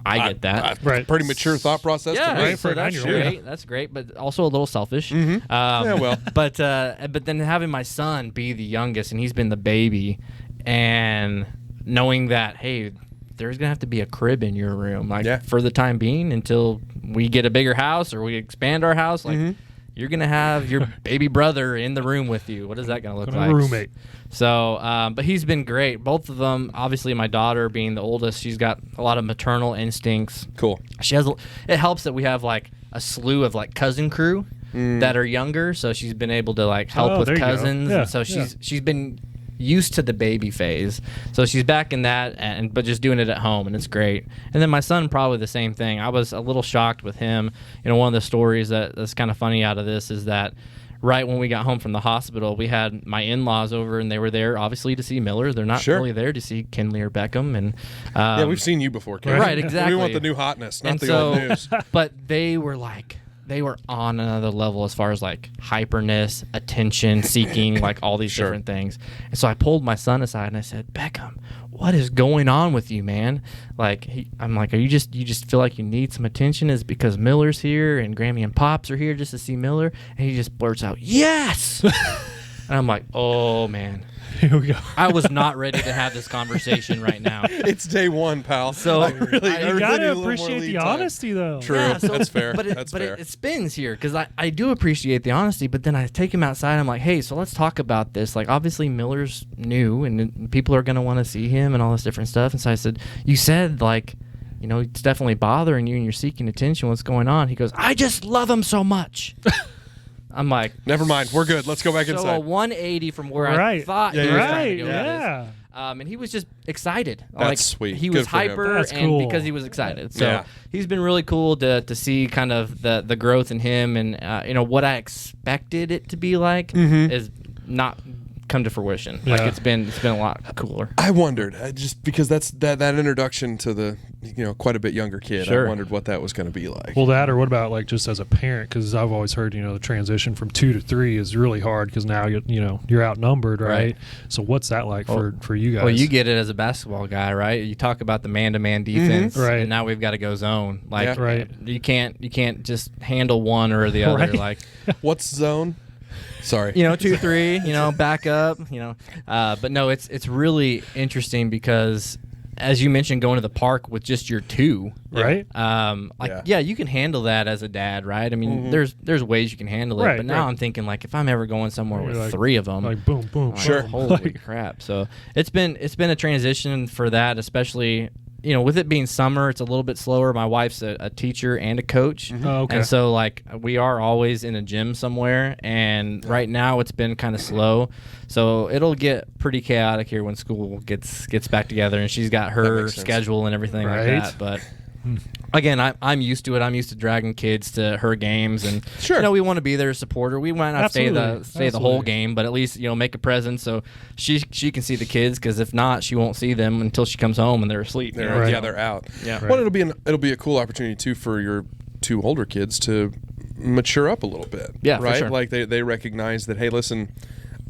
[SPEAKER 3] I get that.
[SPEAKER 1] Pretty mature thought process.
[SPEAKER 3] Yeah,
[SPEAKER 1] to me.
[SPEAKER 3] so that's great. That's great, but also a little selfish. But then having my son be the youngest, and he's been the baby, and knowing that, hey, there's gonna have to be a crib in your room, like for the time being until we get a bigger house or we expand our house. Like you're gonna have your baby brother in the room with you. What is that gonna look like?
[SPEAKER 2] A roommate.
[SPEAKER 3] So, but he's been great. Both of them, obviously, my daughter being the oldest, she's got a lot of maternal instincts.
[SPEAKER 1] Cool.
[SPEAKER 3] She has. It helps that we have like a slew of like cousin crew that are younger, so she's been able to like help with cousins.
[SPEAKER 2] Yeah,
[SPEAKER 3] and so she's been used to the baby phase, so she's back in that, but just doing it at home, and it's great. And then my son, probably the same thing. I was a little shocked with him. You know, one of the stories that's kind of funny out of this is that right when we got home from the hospital, we had my in-laws over, and they were there obviously to see Miller. They're not really there to see Kinley or Beckham. And
[SPEAKER 1] we've seen you before, Ken.
[SPEAKER 3] right? Exactly.
[SPEAKER 1] We want the new hotness, not the old news.
[SPEAKER 3] But they were on another level as far as like hyperness, attention seeking, like all these different things. And so I pulled my son aside and I said, Beckham, what is going on with you, man? Like, I'm like, you just feel like you need some attention? Is it because Miller's here and Grammy and Pops are here just to see Miller? And he just blurts out, yes! And I'm like, oh man.
[SPEAKER 2] Here we go.
[SPEAKER 3] I was not ready to have this conversation right now.
[SPEAKER 1] It's day one, pal.
[SPEAKER 3] So
[SPEAKER 1] I
[SPEAKER 2] you gotta appreciate the honesty, though.
[SPEAKER 1] True.
[SPEAKER 3] Yeah, so,
[SPEAKER 1] that's fair.
[SPEAKER 3] But it spins here because I do appreciate the honesty, but then I take him outside. I'm like, hey, so let's talk about this. Like, obviously Miller's new, and people are gonna want to see him and all this different stuff. And so I said, you said like, you know, it's definitely bothering you and you're seeking attention. What's going on? He goes, I just love him so much. I'm like,
[SPEAKER 1] never mind. We're good. Let's go back inside.
[SPEAKER 3] So a 180 from where I thought he was trying to go with this. And he was just excited.
[SPEAKER 1] That's sweet.
[SPEAKER 3] He
[SPEAKER 1] Good
[SPEAKER 3] was
[SPEAKER 1] for him.
[SPEAKER 3] hyper,
[SPEAKER 2] That's
[SPEAKER 3] and
[SPEAKER 2] cool.
[SPEAKER 3] because he was excited. So he's been really cool to see kind of the growth in him, and you know what I expected it to be like is not come to fruition. Like it's been a lot cooler.
[SPEAKER 1] I wondered just because that's that introduction to the quite a bit younger kid. I wondered what that was going to be like.
[SPEAKER 2] Well, that, or what about like just as a parent? Because I've always heard the transition from 2 to 3 is really hard because now you're outnumbered, right? So what's that like for you guys?
[SPEAKER 3] Well, you get it as a basketball guy, right? You talk about the man-to-man defense,
[SPEAKER 2] right?
[SPEAKER 3] And now we've got to go zone. Like,
[SPEAKER 2] right.
[SPEAKER 3] You can't just handle one or the other.
[SPEAKER 2] Right.
[SPEAKER 3] Like,
[SPEAKER 1] what's zone? Sorry.
[SPEAKER 3] 2, 3, back up, but no, it's really interesting because as you mentioned, going to the park with just your 2,
[SPEAKER 2] right?
[SPEAKER 3] You can handle that as a dad, right? I mean, there's ways you can handle it, but now I'm thinking like if I'm ever going somewhere with 3 of them,
[SPEAKER 2] like boom, boom,
[SPEAKER 3] holy crap! So it's been a transition for that, especially. With it being summer, it's a little bit slower. My wife's a teacher and a coach.
[SPEAKER 2] Oh, okay.
[SPEAKER 3] And so, like, we are always in a gym somewhere. And right now, it's been kind of slow. So it'll get pretty chaotic here when school gets back together. And she's got her schedule and everything like that. But again, I'm used to it. I'm used to dragging kids to her games, and we want to be there to support her. We might not stay the whole game, but at least make a presence so she can see the kids. Because if not, she won't see them until she comes home and they're asleep.
[SPEAKER 1] They're out.
[SPEAKER 3] Yeah.
[SPEAKER 1] Well, it'll be a cool opportunity too for your 2 older kids to mature up a little bit.
[SPEAKER 3] Yeah,
[SPEAKER 1] right.
[SPEAKER 3] for sure.
[SPEAKER 1] Like they recognize that, hey, listen,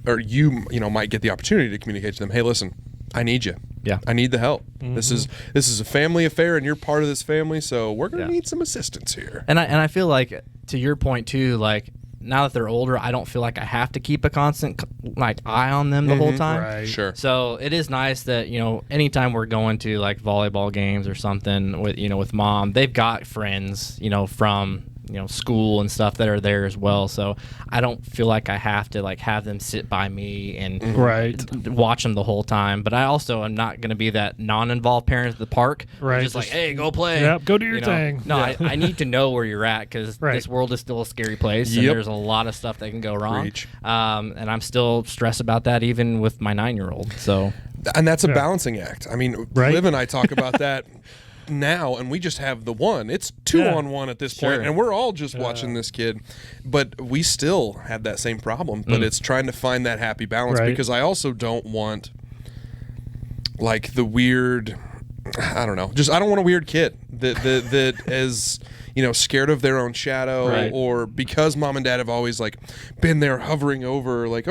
[SPEAKER 1] or you might get the opportunity to communicate to them, hey, listen, I need you.
[SPEAKER 3] Yeah.
[SPEAKER 1] I need the help. This is a family affair, and you're part of this family, so we're gonna need some assistance here.
[SPEAKER 3] And I feel like, to your point too, like now that they're older, I don't feel like I have to keep a constant like eye on them the whole time.
[SPEAKER 2] Right.
[SPEAKER 1] Sure.
[SPEAKER 3] So it is nice that, anytime we're going to like volleyball games or something with mom, they've got friends, from school and stuff that are there as well. So I don't feel like I have to like have them sit by me and watch them the whole time. But I also am not going to be that non-involved parent at the park.
[SPEAKER 2] Right.
[SPEAKER 3] Just like, hey, go play.
[SPEAKER 2] Yep, go do your thing.
[SPEAKER 3] No, I need to know where you're at, because this world is still a scary place, and there's a lot of stuff that can go wrong. And I'm still stressed about that even with my 9-year-old. So,
[SPEAKER 1] and that's a balancing act. I mean, Liv and I talk about that now, and we just have the one. It's 2-on-1 at this point, and we're all just watching this kid, but we still have that same problem. But it's trying to find that happy balance, because I also don't want like the weird, I don't know, I don't want a weird kid that is scared of their own shadow, or because mom and dad have always like been there hovering over, like,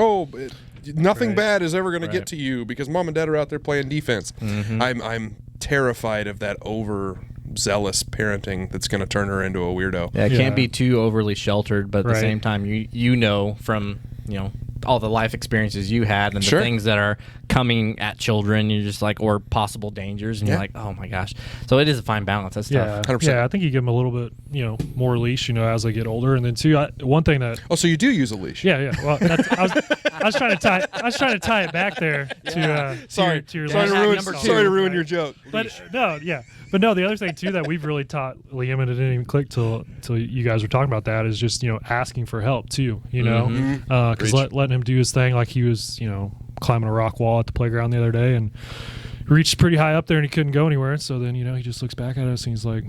[SPEAKER 1] nothing bad is ever going to get to you because mom and dad are out there playing defense. I'm terrified of that overzealous parenting that's going to turn her into a weirdo.
[SPEAKER 3] Yeah, it can't be too overly sheltered, but at the same time, from all the life experiences you had and the things that are coming at children, you're just like, or possible dangers, and you're like, oh my gosh. So it is a fine balance. That's tough.
[SPEAKER 1] 100%.
[SPEAKER 2] Yeah, I think you give them a little bit, more leash, as they get older. And then too, one thing that
[SPEAKER 1] so you do use a leash?
[SPEAKER 2] Yeah. Well, I was trying to tie it back there to
[SPEAKER 1] sorry
[SPEAKER 2] to your
[SPEAKER 1] sorry to ruin your joke.
[SPEAKER 2] But the other thing too that we've really taught Liam, and it didn't even click till you guys were talking about that, is just asking for help too. Because letting him do his thing, like he was climbing a rock wall at the playground the other day and reached pretty high up there and he couldn't go anywhere. So then he just looks back at us and he's like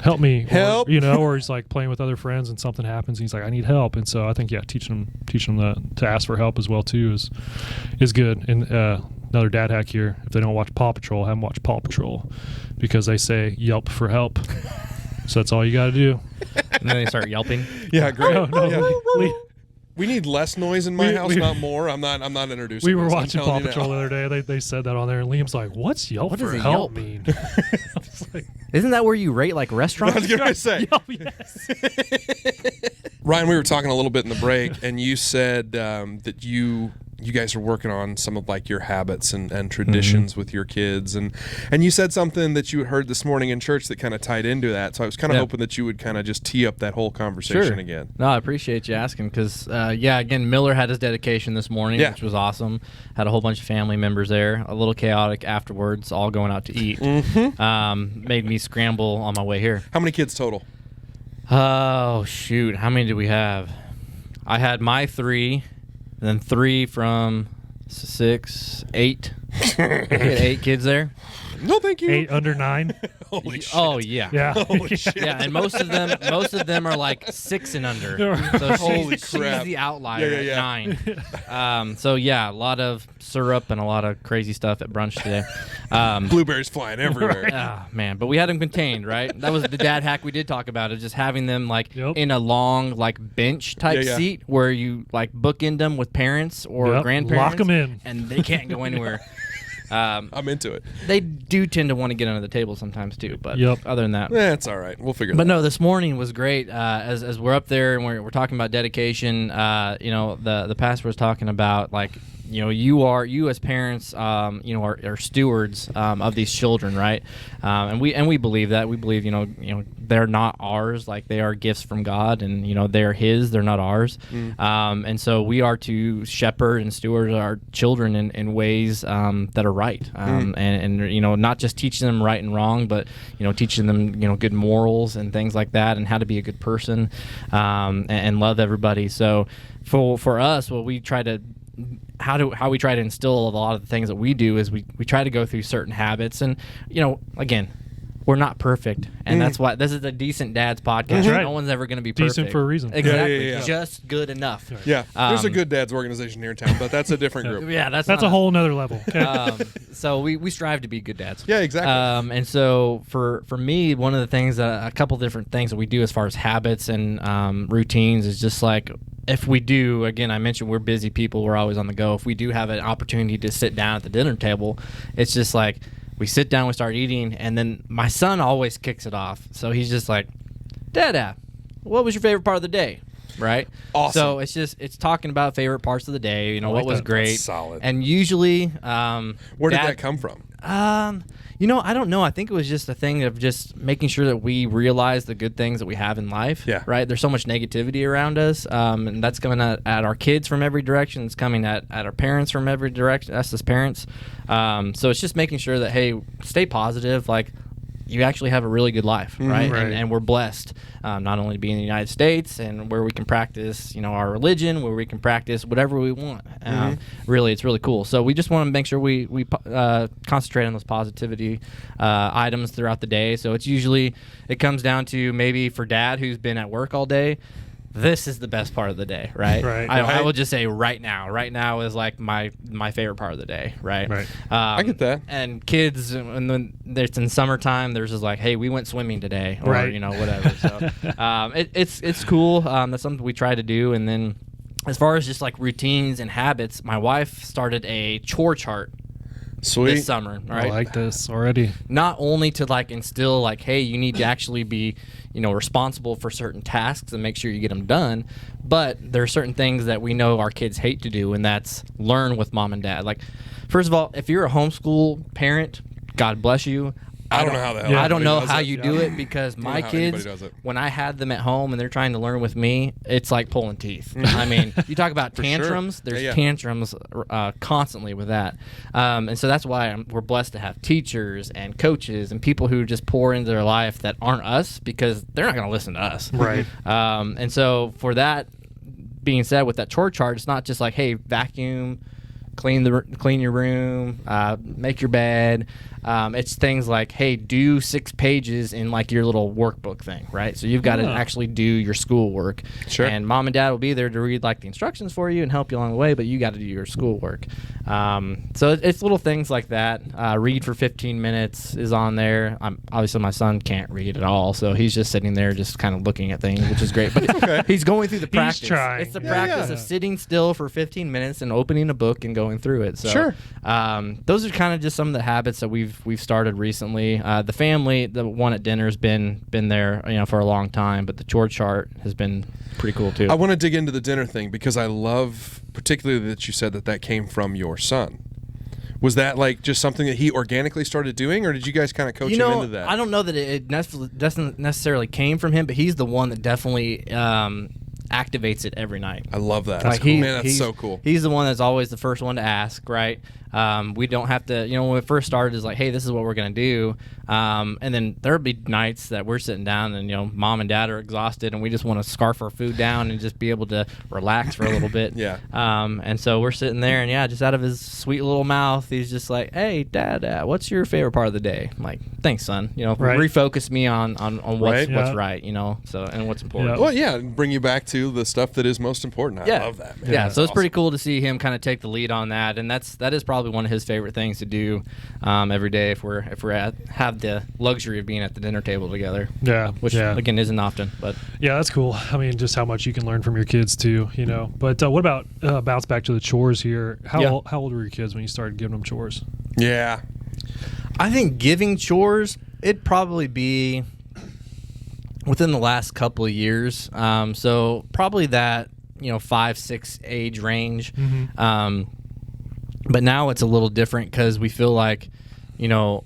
[SPEAKER 2] help me,
[SPEAKER 1] help,
[SPEAKER 2] or he's like playing with other friends and something happens and he's like, I need help. And so I think teaching them to ask for help as well too is good. And another dad hack here: if they don't watch Paw Patrol, have them watch Paw Patrol, because they say yelp for help. So that's all you got to do.
[SPEAKER 3] And then they start yelping.
[SPEAKER 1] Yeah, great.
[SPEAKER 2] No.
[SPEAKER 1] We need less noise in my house, not more. I'm not introducing.
[SPEAKER 2] We were watching Paw Patrol the other day. They said that on there, and Liam's like, "What's yelp
[SPEAKER 3] what
[SPEAKER 2] for
[SPEAKER 3] does
[SPEAKER 2] help
[SPEAKER 3] yelp
[SPEAKER 2] mean?"
[SPEAKER 3] Isn't that where you rate like restaurants?
[SPEAKER 1] I was gonna say.
[SPEAKER 2] Yelp, yes.
[SPEAKER 1] Ryan, we were talking a little bit in the break, and you said that you guys are working on some of like your habits and traditions with your kids, and you said something that you had heard this morning in church that kind of tied into that. So I was kind of hoping that you would kind of just tee up that whole conversation again.
[SPEAKER 3] No, I appreciate you asking, because again, Miller had his dedication this morning, which was awesome. Had a whole bunch of family members there. A little chaotic afterwards, all going out to eat. Made me scramble on my way here.
[SPEAKER 1] How many kids total?
[SPEAKER 3] Oh shoot, how many did we have? I had my 3. And then 3 from 6, 8. We had 8 kids there.
[SPEAKER 1] No, thank you.
[SPEAKER 2] 8 under 9.
[SPEAKER 1] Holy shit.
[SPEAKER 3] Oh yeah.
[SPEAKER 2] Yeah.
[SPEAKER 1] Holy shit.
[SPEAKER 3] Yeah, and most of them are like 6 and under. So
[SPEAKER 1] Holy
[SPEAKER 3] she's
[SPEAKER 1] crap.
[SPEAKER 3] the outlier
[SPEAKER 1] Yeah.
[SPEAKER 3] at 9. So yeah, a lot of syrup and a lot of crazy stuff at brunch today.
[SPEAKER 1] Blueberries flying everywhere.
[SPEAKER 3] Oh, man, but we had them contained, right? That was the dad hack we did talk about, is just having them like in a long like bench type seat where you like bookend them with parents or grandparents.
[SPEAKER 2] Lock them in.
[SPEAKER 3] And they can't go anywhere.
[SPEAKER 1] I'm into it.
[SPEAKER 3] They do tend to want to get under the table sometimes too, but other than that,
[SPEAKER 1] it's all right. We'll figure it out.
[SPEAKER 3] But no, this morning was great. As we're up there and we're talking about dedication, the pastor was talking about like, you as parents, are stewards of these children, right? And we believe that. We believe, they're not ours, like they are gifts from God, and they're His, they're not ours. And so we are to shepherd and steward our children in ways that are right, and not just teaching them right and wrong, but teaching them good morals and things like that, and how to be a good person, and love everybody. So for us, what we try to how we try to instill a lot of the things that we do is we try to go through certain habits, and again, we're not perfect, and that's why this is a Decent Dads podcast.
[SPEAKER 2] Right.
[SPEAKER 3] No one's ever going to be perfect.
[SPEAKER 2] Decent for a reason.
[SPEAKER 3] Exactly.
[SPEAKER 1] Yeah.
[SPEAKER 3] Just good enough.
[SPEAKER 1] Yeah, there's a good dads organization here in town, but that's a different group.
[SPEAKER 3] Yeah, that's
[SPEAKER 2] a whole nother level.
[SPEAKER 3] So we strive to be good dads.
[SPEAKER 1] Yeah, exactly.
[SPEAKER 3] And so for me, one of the things a couple different things that we do as far as habits and routines is just like, if we do, again, I mentioned we're busy people, we're always on the go. If we do have an opportunity to sit down at the dinner table, it's just like we sit down, we start eating, and then my son always kicks it off. So he's just like, Dada, what was your favorite part of the day? Right?
[SPEAKER 1] Awesome.
[SPEAKER 3] So it's talking about favorite parts of the day, what was great.
[SPEAKER 1] That's solid.
[SPEAKER 3] And usually
[SPEAKER 1] where did that come from?
[SPEAKER 3] I don't know. I think it was just a thing of just making sure that we realize the good things that we have in life.
[SPEAKER 1] Yeah.
[SPEAKER 3] Right? There's so much negativity around us, and that's coming at our kids from every direction. It's coming at our parents from every direction, us as parents. So it's just making sure that, hey, stay positive. Like, you actually have a really good life, right?
[SPEAKER 2] Right.
[SPEAKER 3] And we're blessed not only to be in the United States and where we can practice, our religion, where we can practice whatever we want. Really, it's really cool. So we just want to make sure we concentrate on those positivity items throughout the day. So it comes down to maybe for Dad who's been at work all day, this is the best part of the day, right?
[SPEAKER 2] Right.
[SPEAKER 3] I will just say right now. Right now is like my favorite part of the day, right?
[SPEAKER 2] Right.
[SPEAKER 1] I get that.
[SPEAKER 3] And kids, and then it's in summertime, there's just like, hey, we went swimming today, or
[SPEAKER 2] Right.
[SPEAKER 3] whatever. So it's cool. That's something we try to do. And then as far as just like routines and habits, my wife started a chore chart
[SPEAKER 1] Sweet.
[SPEAKER 3] this summer. All right.
[SPEAKER 2] I like this already.
[SPEAKER 3] Not only to like instill like, hey, you need to actually be responsible for certain tasks and make sure you get them done, but there are certain things that we know our kids hate to do, and that's learn with mom and dad. Like, first of all, if you're a homeschool parent, God bless you.
[SPEAKER 1] I don't know how the hell
[SPEAKER 3] I don't know
[SPEAKER 1] anybody
[SPEAKER 3] how
[SPEAKER 1] does
[SPEAKER 3] you
[SPEAKER 1] it.
[SPEAKER 3] do it, because my
[SPEAKER 1] how anybody
[SPEAKER 3] kids,
[SPEAKER 1] does it.
[SPEAKER 3] when I had them at home and they're trying to learn with me, it's like pulling teeth. I mean, you talk about
[SPEAKER 1] For sure.
[SPEAKER 3] tantrums. There's
[SPEAKER 1] Yeah.
[SPEAKER 3] tantrums constantly with that, and so that's why we're blessed to have teachers and coaches and people who just pour into their life that aren't us, because they're not going to listen to us.
[SPEAKER 2] Right.
[SPEAKER 3] And so for that being said, with that chore chart, it's not just like, hey, vacuum, clean your room, make your bed. It's things like, hey, do 6 pages in like your little workbook thing, right? So you've got to actually do your schoolwork.
[SPEAKER 1] Sure.
[SPEAKER 3] And mom and dad will be there to read like the instructions for you and help you along the way, but you got to do your schoolwork. So it's little things like that. Read for 15 minutes is on there. Obviously my son can't read at all, so he's just sitting there just kind of looking at things, which is great. But
[SPEAKER 1] Okay.
[SPEAKER 3] he's going through the practice.
[SPEAKER 2] trying.
[SPEAKER 3] It's the
[SPEAKER 1] Yeah,
[SPEAKER 3] practice
[SPEAKER 1] yeah.
[SPEAKER 3] of sitting still for 15 minutes and opening a book and going through it. So
[SPEAKER 1] Sure.
[SPEAKER 3] those are kind of just some of the habits that we've started recently. The family, the one at dinner, has been there for a long time, but the chore chart has been pretty cool too.
[SPEAKER 1] I want to dig into the dinner thing because I love particularly that you said that came from your son. Was that like just something that he organically started doing, or did you guys kind of coach him into that?
[SPEAKER 3] I don't know that it doesn't necessarily came from him, but he's the one that definitely activates it every night.
[SPEAKER 1] I love that.
[SPEAKER 3] Like,
[SPEAKER 1] Man, that's
[SPEAKER 3] he's
[SPEAKER 1] so cool.
[SPEAKER 3] He's the one that's always the first one to ask, right? We don't have to, when we first started, is like, hey, this is what we're going to do. And then there'll be nights that we're sitting down and, mom and dad are exhausted and we just want to scarf our food down and just be able to relax for a little bit.
[SPEAKER 1] Yeah.
[SPEAKER 3] And so we're sitting there and, just out of his sweet little mouth, he's just like, hey, dad, what's your favorite part of the day? I'm like, thanks, son.
[SPEAKER 2] Right.
[SPEAKER 3] Refocus me on what's
[SPEAKER 1] Right.
[SPEAKER 3] right, so, and what's important.
[SPEAKER 2] Yeah.
[SPEAKER 1] Well, yeah, bring you back to the stuff that is most important. I love that, man.
[SPEAKER 3] Yeah,
[SPEAKER 1] That's
[SPEAKER 3] so it's
[SPEAKER 1] awesome.
[SPEAKER 3] pretty cool to see him kind of take the lead on that, and that is probably one of his favorite things to do every day if we're have the luxury of being at the dinner table together.
[SPEAKER 2] Yeah.
[SPEAKER 3] Which again isn't often, but
[SPEAKER 2] Yeah, that's cool. I mean, just how much you can learn from your kids too, But what about bounce back to the chores here? How old were your kids when you started giving them chores?
[SPEAKER 1] Yeah.
[SPEAKER 3] I think giving chores, it'd probably be within the last couple of years. So probably that 5-6 age range.
[SPEAKER 2] Mm-hmm.
[SPEAKER 3] But now it's a little different because we feel like, we don't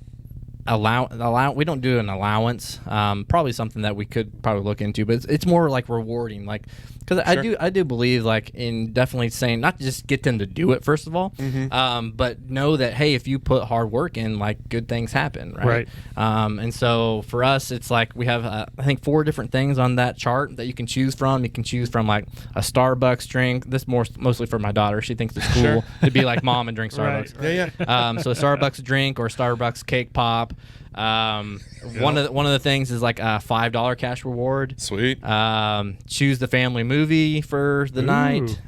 [SPEAKER 3] do an allowance. Probably something that we could probably look into, but it's more like rewarding, like, because I do believe like in definitely saying not to just get them to do it first of all, but know that, hey, if you put hard work in, like, good things happen, right? And so for us, it's like we have I think 4 different things on that chart that you can choose from. You can choose from like a Starbucks drink. This mostly for my daughter. She thinks it's cool to be like mom and drink Starbucks.
[SPEAKER 1] Yeah.
[SPEAKER 3] So a Starbucks drink or a Starbucks cake pop. One of the things is like a $5 cash reward.
[SPEAKER 1] Sweet.
[SPEAKER 3] Choose the family movie for the night.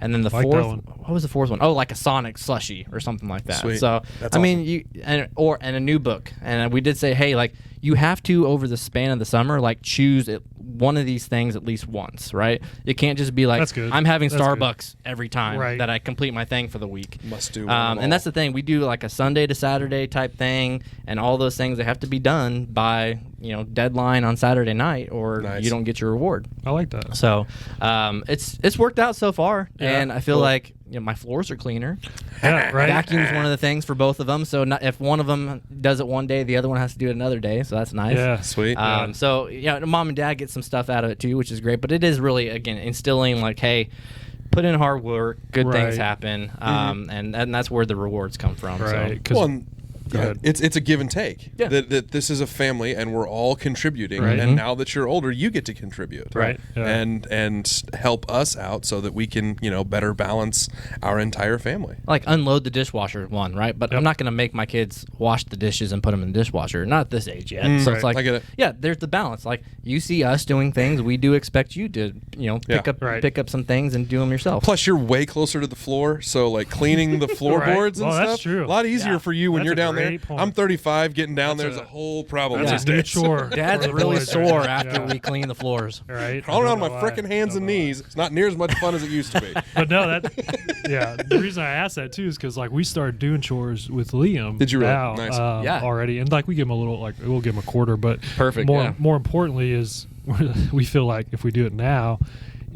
[SPEAKER 3] And then the fourth, what was the fourth one? Oh, like a Sonic slushie or something like that.
[SPEAKER 1] Sweet.
[SPEAKER 3] So
[SPEAKER 1] That's
[SPEAKER 3] I
[SPEAKER 1] awesome.
[SPEAKER 3] mean, and a new book. And we did say, hey, like you have to over the span of the summer, like choose one of these things at least once, right? It can't just be like
[SPEAKER 2] That's good.
[SPEAKER 3] I'm having
[SPEAKER 2] That's
[SPEAKER 3] Starbucks every time
[SPEAKER 2] Right.
[SPEAKER 3] that I complete my thing for the week.
[SPEAKER 1] Must do.
[SPEAKER 3] And that's the thing. We do like a Sunday to Saturday type thing, and all those things they have to be done by deadline on Saturday night, or
[SPEAKER 1] Nice.
[SPEAKER 3] you don't get your reward.
[SPEAKER 2] I like that.
[SPEAKER 3] So it's worked out so far,
[SPEAKER 2] Yeah,
[SPEAKER 3] and I feel like my floors are cleaner.
[SPEAKER 2] Yeah, right.
[SPEAKER 3] Vacuum's one of the things for both of them. So if one of them does it one day, the other one has to do it another day. So that's nice.
[SPEAKER 2] Yeah.
[SPEAKER 1] Sweet.
[SPEAKER 3] So mom and dad get some stuff out of it too, which is great. But it is really again instilling like, hey, put in hard work, good things
[SPEAKER 2] Right.
[SPEAKER 3] happen, and that's where the rewards come from.
[SPEAKER 2] Right.
[SPEAKER 3] So.
[SPEAKER 2] 'Cause- Go
[SPEAKER 1] Yeah,
[SPEAKER 2] ahead.
[SPEAKER 1] it's a give and take.
[SPEAKER 3] Yeah.
[SPEAKER 1] That this is a family and we're all contributing.
[SPEAKER 2] Right.
[SPEAKER 1] And now that you're older, you get to contribute.
[SPEAKER 2] Right. Yeah.
[SPEAKER 1] And help us out so that we can better balance our entire family.
[SPEAKER 3] Like unload the dishwasher one, right? But I'm not going to make my kids wash the dishes and put them in the dishwasher. Not at this age yet. So it's
[SPEAKER 2] Right.
[SPEAKER 3] like,
[SPEAKER 1] I get it.
[SPEAKER 3] yeah, there's the balance. Like you see us doing things, we do expect you to,
[SPEAKER 2] Right.
[SPEAKER 3] pick up some things and do them yourself.
[SPEAKER 1] Plus, you're way closer to the floor, so like cleaning the floorboards and
[SPEAKER 2] Well,
[SPEAKER 1] stuff.
[SPEAKER 2] that's true.
[SPEAKER 1] A lot easier
[SPEAKER 3] Yeah.
[SPEAKER 1] for you when
[SPEAKER 2] That's
[SPEAKER 1] you're
[SPEAKER 2] a
[SPEAKER 1] down there.
[SPEAKER 2] great point.
[SPEAKER 1] I'm 35. Getting down there is a whole problem
[SPEAKER 2] That's
[SPEAKER 1] these
[SPEAKER 2] a new
[SPEAKER 1] days.
[SPEAKER 2] chore.
[SPEAKER 3] Dad's
[SPEAKER 2] for the
[SPEAKER 3] really
[SPEAKER 2] boys,
[SPEAKER 3] sore
[SPEAKER 2] right?
[SPEAKER 3] after
[SPEAKER 2] Yeah.
[SPEAKER 3] we clean the floors.
[SPEAKER 2] Right.
[SPEAKER 1] Crawling
[SPEAKER 2] I
[SPEAKER 1] on
[SPEAKER 2] don't
[SPEAKER 1] my
[SPEAKER 2] know why.
[SPEAKER 1] frickin' hands and
[SPEAKER 2] I don't know why.
[SPEAKER 1] knees. It's not near as much fun as it used to be.
[SPEAKER 2] But no, the reason I asked that too is because like we started doing chores with Liam.
[SPEAKER 1] Did you really?
[SPEAKER 2] now,
[SPEAKER 1] Nice.
[SPEAKER 3] Yeah.
[SPEAKER 2] already, and like we give him a little, like we'll give him a quarter, but
[SPEAKER 3] Perfect,
[SPEAKER 2] More
[SPEAKER 3] yeah.
[SPEAKER 2] more importantly is we feel like if we do it now,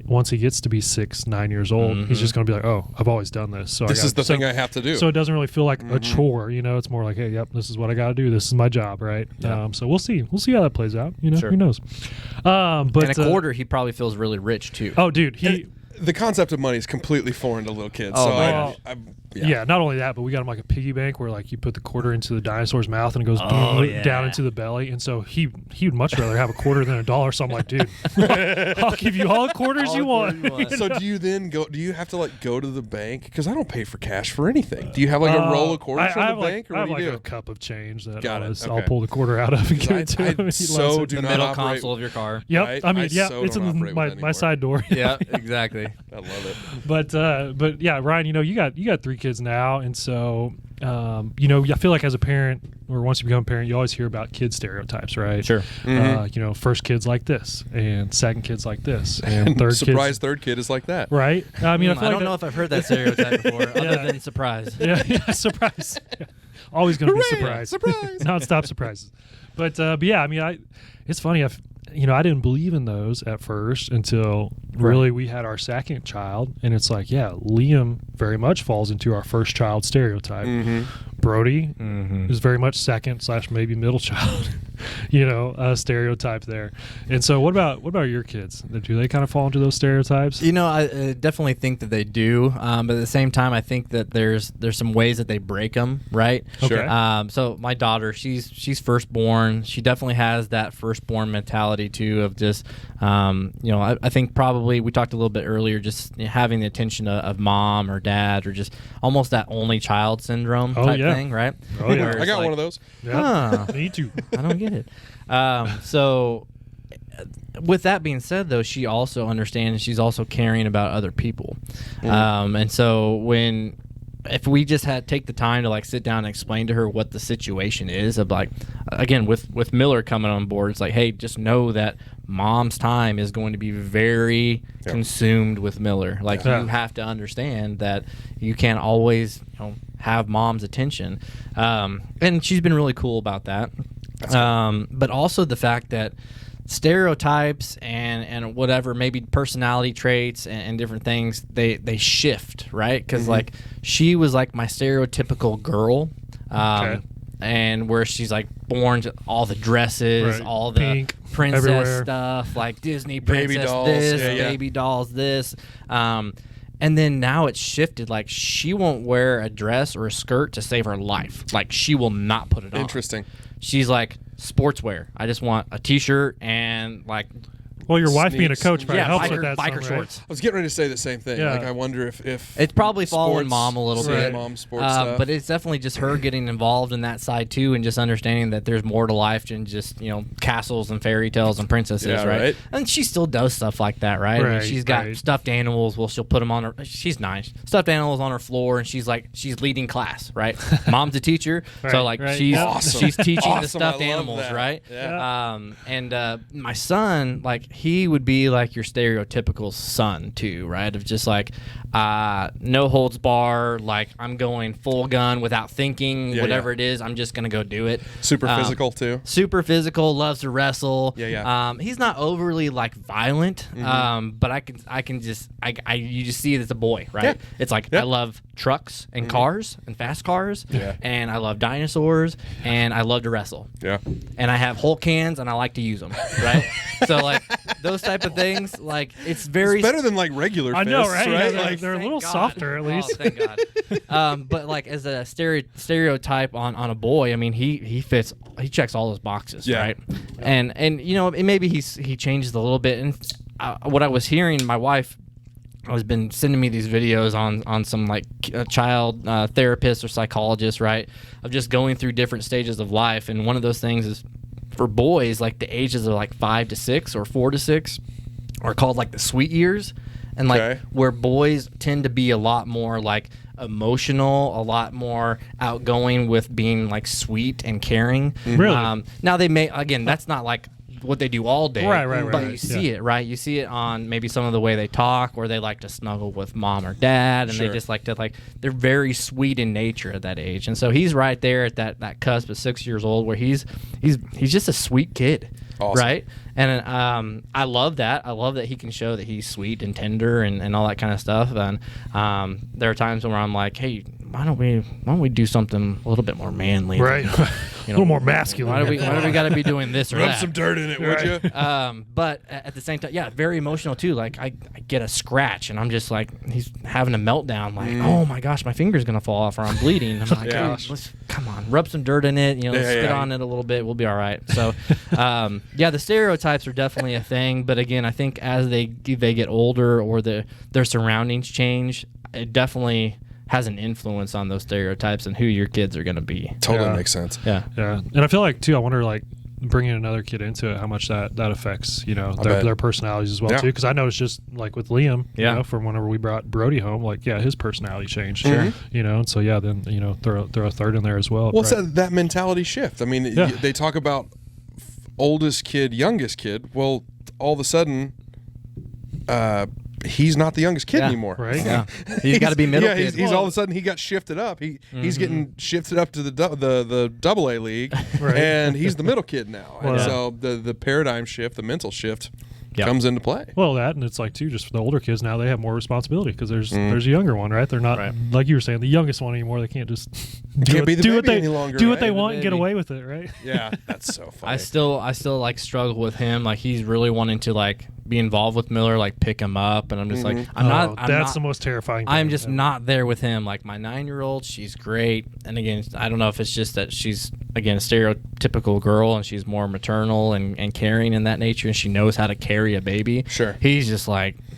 [SPEAKER 2] once he gets to be 6-9 years old, he's just going to be like, oh, I've always done this. So
[SPEAKER 1] This is the thing I have to do.
[SPEAKER 2] So it doesn't really feel like a chore, It's more like, hey, yep, this is what I got to do. This is my job, right?
[SPEAKER 1] Yeah.
[SPEAKER 2] So we'll see how that plays out.
[SPEAKER 3] Sure.
[SPEAKER 2] Who knows? But
[SPEAKER 3] And a quarter, he probably feels really rich too.
[SPEAKER 2] Oh, dude, he.
[SPEAKER 1] The concept of money is completely foreign to little kids.
[SPEAKER 3] Oh,
[SPEAKER 1] so
[SPEAKER 3] my
[SPEAKER 2] gosh.
[SPEAKER 1] yeah.
[SPEAKER 2] Not only that, but we got him like a piggy bank where like you put the quarter into the dinosaur's mouth and it goes
[SPEAKER 3] yeah.
[SPEAKER 2] down into the belly. And so he would much rather have a quarter than $1. So I'm like, dude, I'll give you all the quarters
[SPEAKER 3] All
[SPEAKER 2] you
[SPEAKER 3] the
[SPEAKER 2] want.
[SPEAKER 3] quarters you want.
[SPEAKER 1] So do you then go? Do you have to like go to the bank? Because I don't pay for cash for anything. Do you have like a roll of quarters from the bank, or
[SPEAKER 2] I
[SPEAKER 1] what
[SPEAKER 2] have
[SPEAKER 1] do you
[SPEAKER 2] like
[SPEAKER 1] do?
[SPEAKER 2] a cup of change that
[SPEAKER 1] Got it.
[SPEAKER 2] I'll
[SPEAKER 1] Okay.
[SPEAKER 2] pull the quarter out of and give it to
[SPEAKER 1] I
[SPEAKER 2] him. He loves
[SPEAKER 1] so
[SPEAKER 2] it.
[SPEAKER 1] do
[SPEAKER 3] The
[SPEAKER 1] not
[SPEAKER 3] middle
[SPEAKER 1] operate.
[SPEAKER 3] console of your car.
[SPEAKER 2] Yep.
[SPEAKER 1] Right?
[SPEAKER 2] I mean,
[SPEAKER 1] I
[SPEAKER 2] yeah,
[SPEAKER 1] so
[SPEAKER 2] it's
[SPEAKER 1] don't
[SPEAKER 2] in
[SPEAKER 1] operate with
[SPEAKER 2] my
[SPEAKER 1] anymore.
[SPEAKER 2] side door.
[SPEAKER 3] Yeah, exactly.
[SPEAKER 1] I love it.
[SPEAKER 2] But yeah, Ryan, you got 3 kids now, and so I feel like as a parent, or once you become a parent, you always hear about kid stereotypes, right?
[SPEAKER 3] Sure.
[SPEAKER 2] First kid's like this, and second kid's like this, and third
[SPEAKER 1] Surprise,
[SPEAKER 2] kid's
[SPEAKER 1] third kid is like that.
[SPEAKER 2] right. I mean, I
[SPEAKER 3] I
[SPEAKER 2] feel
[SPEAKER 3] don't
[SPEAKER 2] like
[SPEAKER 3] know if I've heard that stereotype before, other than surprise.
[SPEAKER 2] yeah, surprise. Yeah. Always going to be
[SPEAKER 1] Hooray!
[SPEAKER 2] surprise.
[SPEAKER 1] Surprise!
[SPEAKER 2] Non-stop surprises. But yeah, I mean, it's funny. I didn't believe in those at first until really we had our second child, and it's like, yeah, Liam very much falls into our first child stereotype. Brody is very much second / maybe middle child, stereotype there. And so, what about your kids? Do they kind of fall into those stereotypes?
[SPEAKER 3] I definitely think that they do, but at the same time, I think that there's some ways that they break them, right?
[SPEAKER 2] Okay.
[SPEAKER 3] So my daughter, she's firstborn. She definitely has that firstborn mentality too of just, I think probably we talked a little bit earlier, just having the attention of mom or dad, or just almost that only child syndrome type thing, right?
[SPEAKER 2] Oh, yeah.
[SPEAKER 3] Where
[SPEAKER 1] I
[SPEAKER 3] it's
[SPEAKER 1] got
[SPEAKER 3] like,
[SPEAKER 1] one of those.
[SPEAKER 2] Yeah,
[SPEAKER 3] Huh.
[SPEAKER 2] me too.
[SPEAKER 3] I don't get it. So with that being said, though, she also understands she's also caring about other people. And so if we just take the time to like sit down and explain to her what the situation is of like, again, with Miller coming on board, it's like, hey, just know that mom's time is going to be very consumed with Miller. Like you have to understand that you can't always have mom's attention. And she's been really cool about that. But also the fact that stereotypes and whatever, maybe personality traits and different things, they shift, right? Because like she was like my stereotypical girl, and where she's like born to all the dresses,
[SPEAKER 2] Right.
[SPEAKER 3] all the
[SPEAKER 2] Pink
[SPEAKER 3] princess
[SPEAKER 2] everywhere.
[SPEAKER 3] stuff, like Disney
[SPEAKER 1] Baby
[SPEAKER 3] princess
[SPEAKER 1] dolls,
[SPEAKER 3] this,
[SPEAKER 1] yeah.
[SPEAKER 3] baby dolls this. And then now it's shifted. Like she won't wear a dress or a skirt to save her life. Like she will not put it on.
[SPEAKER 1] Interesting.
[SPEAKER 3] She's like, sportswear. I just want a t-shirt and like
[SPEAKER 2] Well, your wife being a
[SPEAKER 1] sneaks.
[SPEAKER 2] coach probably helps with that.
[SPEAKER 3] biker
[SPEAKER 2] some,
[SPEAKER 3] shorts.
[SPEAKER 1] I was getting ready to say the same thing.
[SPEAKER 2] Yeah.
[SPEAKER 1] Like, I wonder if
[SPEAKER 3] It's probably following
[SPEAKER 1] sports-
[SPEAKER 3] mom a little bit.
[SPEAKER 1] Mom sports stuff.
[SPEAKER 3] But it's definitely just her getting involved in that side too, and just understanding that there's more to life than just castles and fairy tales and princesses,
[SPEAKER 1] Yeah,
[SPEAKER 3] right?
[SPEAKER 1] right.
[SPEAKER 3] And she still does stuff like that, right? I mean,
[SPEAKER 2] Right,
[SPEAKER 3] she's got
[SPEAKER 2] right.
[SPEAKER 3] stuffed animals. Well, she'll put them on her. She's nice. Stuffed animals on her floor, and she's leading class, right? Mom's a teacher, so
[SPEAKER 2] Right, right.
[SPEAKER 3] she's
[SPEAKER 1] Awesome.
[SPEAKER 3] she's teaching the
[SPEAKER 1] Awesome, I
[SPEAKER 3] stuffed
[SPEAKER 1] love
[SPEAKER 3] animals,
[SPEAKER 1] that.
[SPEAKER 3] right?
[SPEAKER 1] Yeah.
[SPEAKER 3] And my son, he would be like your stereotypical son too, right? Of just no holds bar, I'm going full gun without thinking,
[SPEAKER 1] Yeah,
[SPEAKER 3] whatever
[SPEAKER 1] yeah.
[SPEAKER 3] it is, I'm just gonna go do it.
[SPEAKER 1] Super physical too.
[SPEAKER 3] Super physical, loves to wrestle.
[SPEAKER 1] Yeah.
[SPEAKER 3] He's not overly violent, but you just see it as a boy, right?
[SPEAKER 1] Yeah.
[SPEAKER 3] It's
[SPEAKER 1] Yeah.
[SPEAKER 3] I love trucks and cars and fast cars,
[SPEAKER 1] Yeah.
[SPEAKER 3] and I love dinosaurs, and I love to wrestle.
[SPEAKER 1] Yeah.
[SPEAKER 3] And I have Hulk hands, and I like to use them, right? So those type of things, it's very
[SPEAKER 1] It's better than regular fists,
[SPEAKER 2] I know, right?
[SPEAKER 1] right?
[SPEAKER 2] Yeah, they're a little
[SPEAKER 3] God.
[SPEAKER 2] softer at least.
[SPEAKER 3] Oh, thank God. But as a stereotype on a boy, I mean, he fits. He checks all those boxes,
[SPEAKER 1] Yeah.
[SPEAKER 3] right? And maybe he changes a little bit. And what I was hearing, my wife has been sending me these videos on some child therapist or psychologist, right? Of just going through different stages of life. And one of those things is for boys, the ages of 5 to 6 or 4 to 6 are called the sweet years. And
[SPEAKER 1] Okay.
[SPEAKER 3] where boys tend to be a lot more emotional, a lot more outgoing with being sweet and caring.
[SPEAKER 2] Really?
[SPEAKER 3] Now they may, again, that's not what they do all day.
[SPEAKER 2] Right,
[SPEAKER 3] But
[SPEAKER 2] right,
[SPEAKER 3] you see it, right? You see it on maybe some of the way they talk, or they like to snuggle with mom or dad, and
[SPEAKER 1] Sure.
[SPEAKER 3] they just like to they're very sweet in nature at that age. And so he's right there at that cusp of 6 years old, where he's just a sweet kid.
[SPEAKER 1] Awesome.
[SPEAKER 3] Right? And I love that. I love that he can show that he's sweet and tender and all that kind of stuff. And there are times where I'm like, hey, why don't we do something a little bit more manly?
[SPEAKER 2] Right. A little more masculine.
[SPEAKER 3] Why do we got to be doing this or
[SPEAKER 1] Rub
[SPEAKER 3] that?
[SPEAKER 1] some dirt in it, would you?
[SPEAKER 3] But at the same time, yeah, very emotional too. I get a scratch and I'm just he's having a meltdown. Oh my gosh, my finger's gonna fall off or I'm bleeding. I'm like,
[SPEAKER 1] Yeah.
[SPEAKER 3] come on, rub some dirt in it. Spit on it a little bit. We'll be all right. So, the stereotypes are definitely a thing. But again, I think as they get older or their surroundings change, it definitely has an influence on those stereotypes and who your kids are going to be.
[SPEAKER 1] Totally
[SPEAKER 2] Yeah.
[SPEAKER 1] makes sense.
[SPEAKER 3] Yeah.
[SPEAKER 2] Yeah, and I feel too. I wonder bringing another kid into it, how much that affects
[SPEAKER 1] bet.
[SPEAKER 2] their personalities as well
[SPEAKER 1] Yeah.
[SPEAKER 2] too. Because I noticed just with Liam,
[SPEAKER 3] Yeah.
[SPEAKER 2] from whenever we brought Brody home, his personality changed.
[SPEAKER 1] Sure.
[SPEAKER 2] And so then throw a third in there as well.
[SPEAKER 1] What's
[SPEAKER 2] right?
[SPEAKER 1] that mentality shift? I mean,
[SPEAKER 2] Yeah.
[SPEAKER 1] they talk about oldest kid, youngest kid. Well, all of a sudden, he's not the youngest kid
[SPEAKER 3] Yeah.
[SPEAKER 1] anymore.
[SPEAKER 2] Right.
[SPEAKER 3] Yeah. He's got to be middle
[SPEAKER 1] Yeah,
[SPEAKER 3] kid.
[SPEAKER 1] he's all of a sudden he got shifted up. He's getting shifted up to the double A league,
[SPEAKER 2] Right.
[SPEAKER 1] and he's the middle kid now. And
[SPEAKER 2] Well,
[SPEAKER 1] so the paradigm shift, the mental shift,
[SPEAKER 3] Yep.
[SPEAKER 1] comes into play.
[SPEAKER 2] Well, that, and it's too, just for the older kids now, they have more responsibility because there's a younger one, right? They're not
[SPEAKER 3] Right.
[SPEAKER 2] like you were saying, the youngest one anymore. They can't just
[SPEAKER 1] Can't be the
[SPEAKER 2] do what
[SPEAKER 1] baby
[SPEAKER 2] they
[SPEAKER 1] any longer,
[SPEAKER 2] do
[SPEAKER 1] right?
[SPEAKER 2] what they
[SPEAKER 1] The
[SPEAKER 2] want and get
[SPEAKER 3] baby.
[SPEAKER 2] away with it, right?
[SPEAKER 1] Yeah, that's so funny.
[SPEAKER 3] I still struggle with him. He's really wanting to be involved with Miller, pick him up, and I'm just I'm not.
[SPEAKER 2] That's the most terrifying.
[SPEAKER 3] I'm
[SPEAKER 2] thing.
[SPEAKER 3] just not there with him. My 9-year-old, she's great, and again, I don't know if it's just that she's again a stereotypical girl and she's more maternal and caring in that nature, and she knows how to carry a baby.
[SPEAKER 1] Sure.
[SPEAKER 3] He's just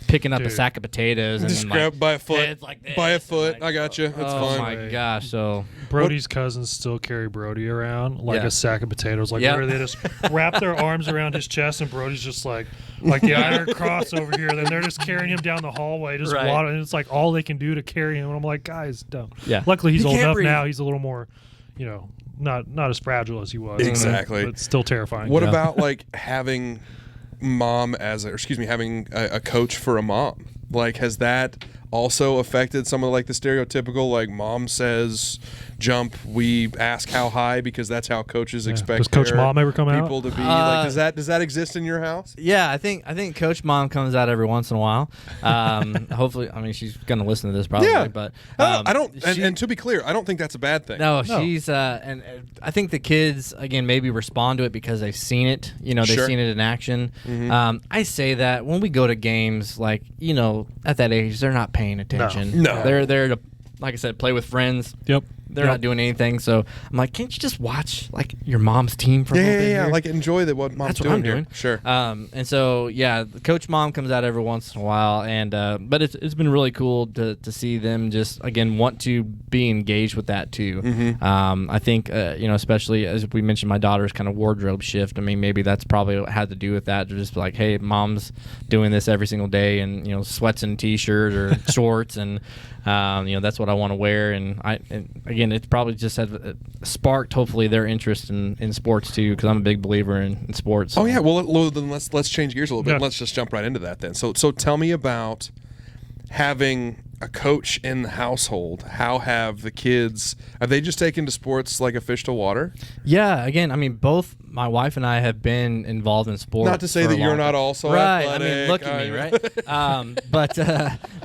[SPEAKER 3] picking up a
[SPEAKER 2] Dude.
[SPEAKER 3] sack of potatoes and
[SPEAKER 1] Just grab by a foot.
[SPEAKER 3] heads like this,
[SPEAKER 1] By a
[SPEAKER 3] and
[SPEAKER 1] foot. I got you. It's
[SPEAKER 3] oh
[SPEAKER 1] fine.
[SPEAKER 3] my gosh! So
[SPEAKER 2] Brody's cousins still carry Brody around like
[SPEAKER 3] Yeah.
[SPEAKER 2] a sack of potatoes,
[SPEAKER 3] Yep.
[SPEAKER 2] where they just wrap their arms around his chest, and Brody's just like the Iron Cross over here. Then they're just carrying him down the hallway, just
[SPEAKER 3] Right.
[SPEAKER 2] waddling. And it's all they can do to carry him. And I'm like, guys, don't.
[SPEAKER 3] Yeah.
[SPEAKER 2] Luckily, he's
[SPEAKER 3] He
[SPEAKER 2] old
[SPEAKER 3] can't
[SPEAKER 2] enough
[SPEAKER 3] breathe.
[SPEAKER 2] now. He's a little more, not as fragile as he was.
[SPEAKER 1] Exactly.
[SPEAKER 2] But still terrifying.
[SPEAKER 1] What
[SPEAKER 3] Yeah.
[SPEAKER 1] about having having a coach for a mom? Has that also affected some of the stereotypical mom says jump, we ask how high because that's how coaches expect
[SPEAKER 2] Does Coach
[SPEAKER 1] their
[SPEAKER 2] Mom ever come out?
[SPEAKER 1] people to be? Does that exist in your house?
[SPEAKER 3] yeah, I think Coach Mom comes out every once in a while. Hopefully, I mean she's gonna listen to this probably.
[SPEAKER 1] Yeah.
[SPEAKER 3] But
[SPEAKER 1] I don't.
[SPEAKER 3] she-
[SPEAKER 1] And to be clear, I don't think that's a bad thing.
[SPEAKER 3] No, she's and I think the kids again maybe respond to it because they've seen it. They've
[SPEAKER 1] Sure.
[SPEAKER 3] seen it in action. I say that when we go to games, at that age, they're not paying attention.
[SPEAKER 1] No.
[SPEAKER 3] They're there to, like I said, play with friends.
[SPEAKER 2] Yep.
[SPEAKER 3] they're not doing anything. So I'm like, can't you just watch like your mom's team for a little bit here?
[SPEAKER 1] Like enjoy what mom's
[SPEAKER 3] That's
[SPEAKER 1] doing
[SPEAKER 3] what I'm
[SPEAKER 1] here.
[SPEAKER 3] doing.
[SPEAKER 1] Sure.
[SPEAKER 3] And so the coach mom comes out every once in a while, and but it's been really cool to see them just again want to be engaged with that too. I think especially as we mentioned, my daughter's kind of wardrobe shift. I mean, maybe that's probably what had to do with that. Just like, hey, mom's doing this every single day, and sweats and t-shirt or shorts, and that's what I want to wear. And again, it's probably just has sparked hopefully their interest in sports too, because I'm a big believer in sports.
[SPEAKER 1] Oh yeah, well then let's change gears a little bit.
[SPEAKER 2] Yeah.
[SPEAKER 1] Let's just jump right into that then. So tell me about having a coach in the household. How have they just taken to sports like a fish to water?
[SPEAKER 3] Yeah, again, I mean, both my wife and I have been involved in sports.
[SPEAKER 1] Not to say that you're not also
[SPEAKER 3] right.
[SPEAKER 1] athletic.
[SPEAKER 3] I mean, look at me, right? But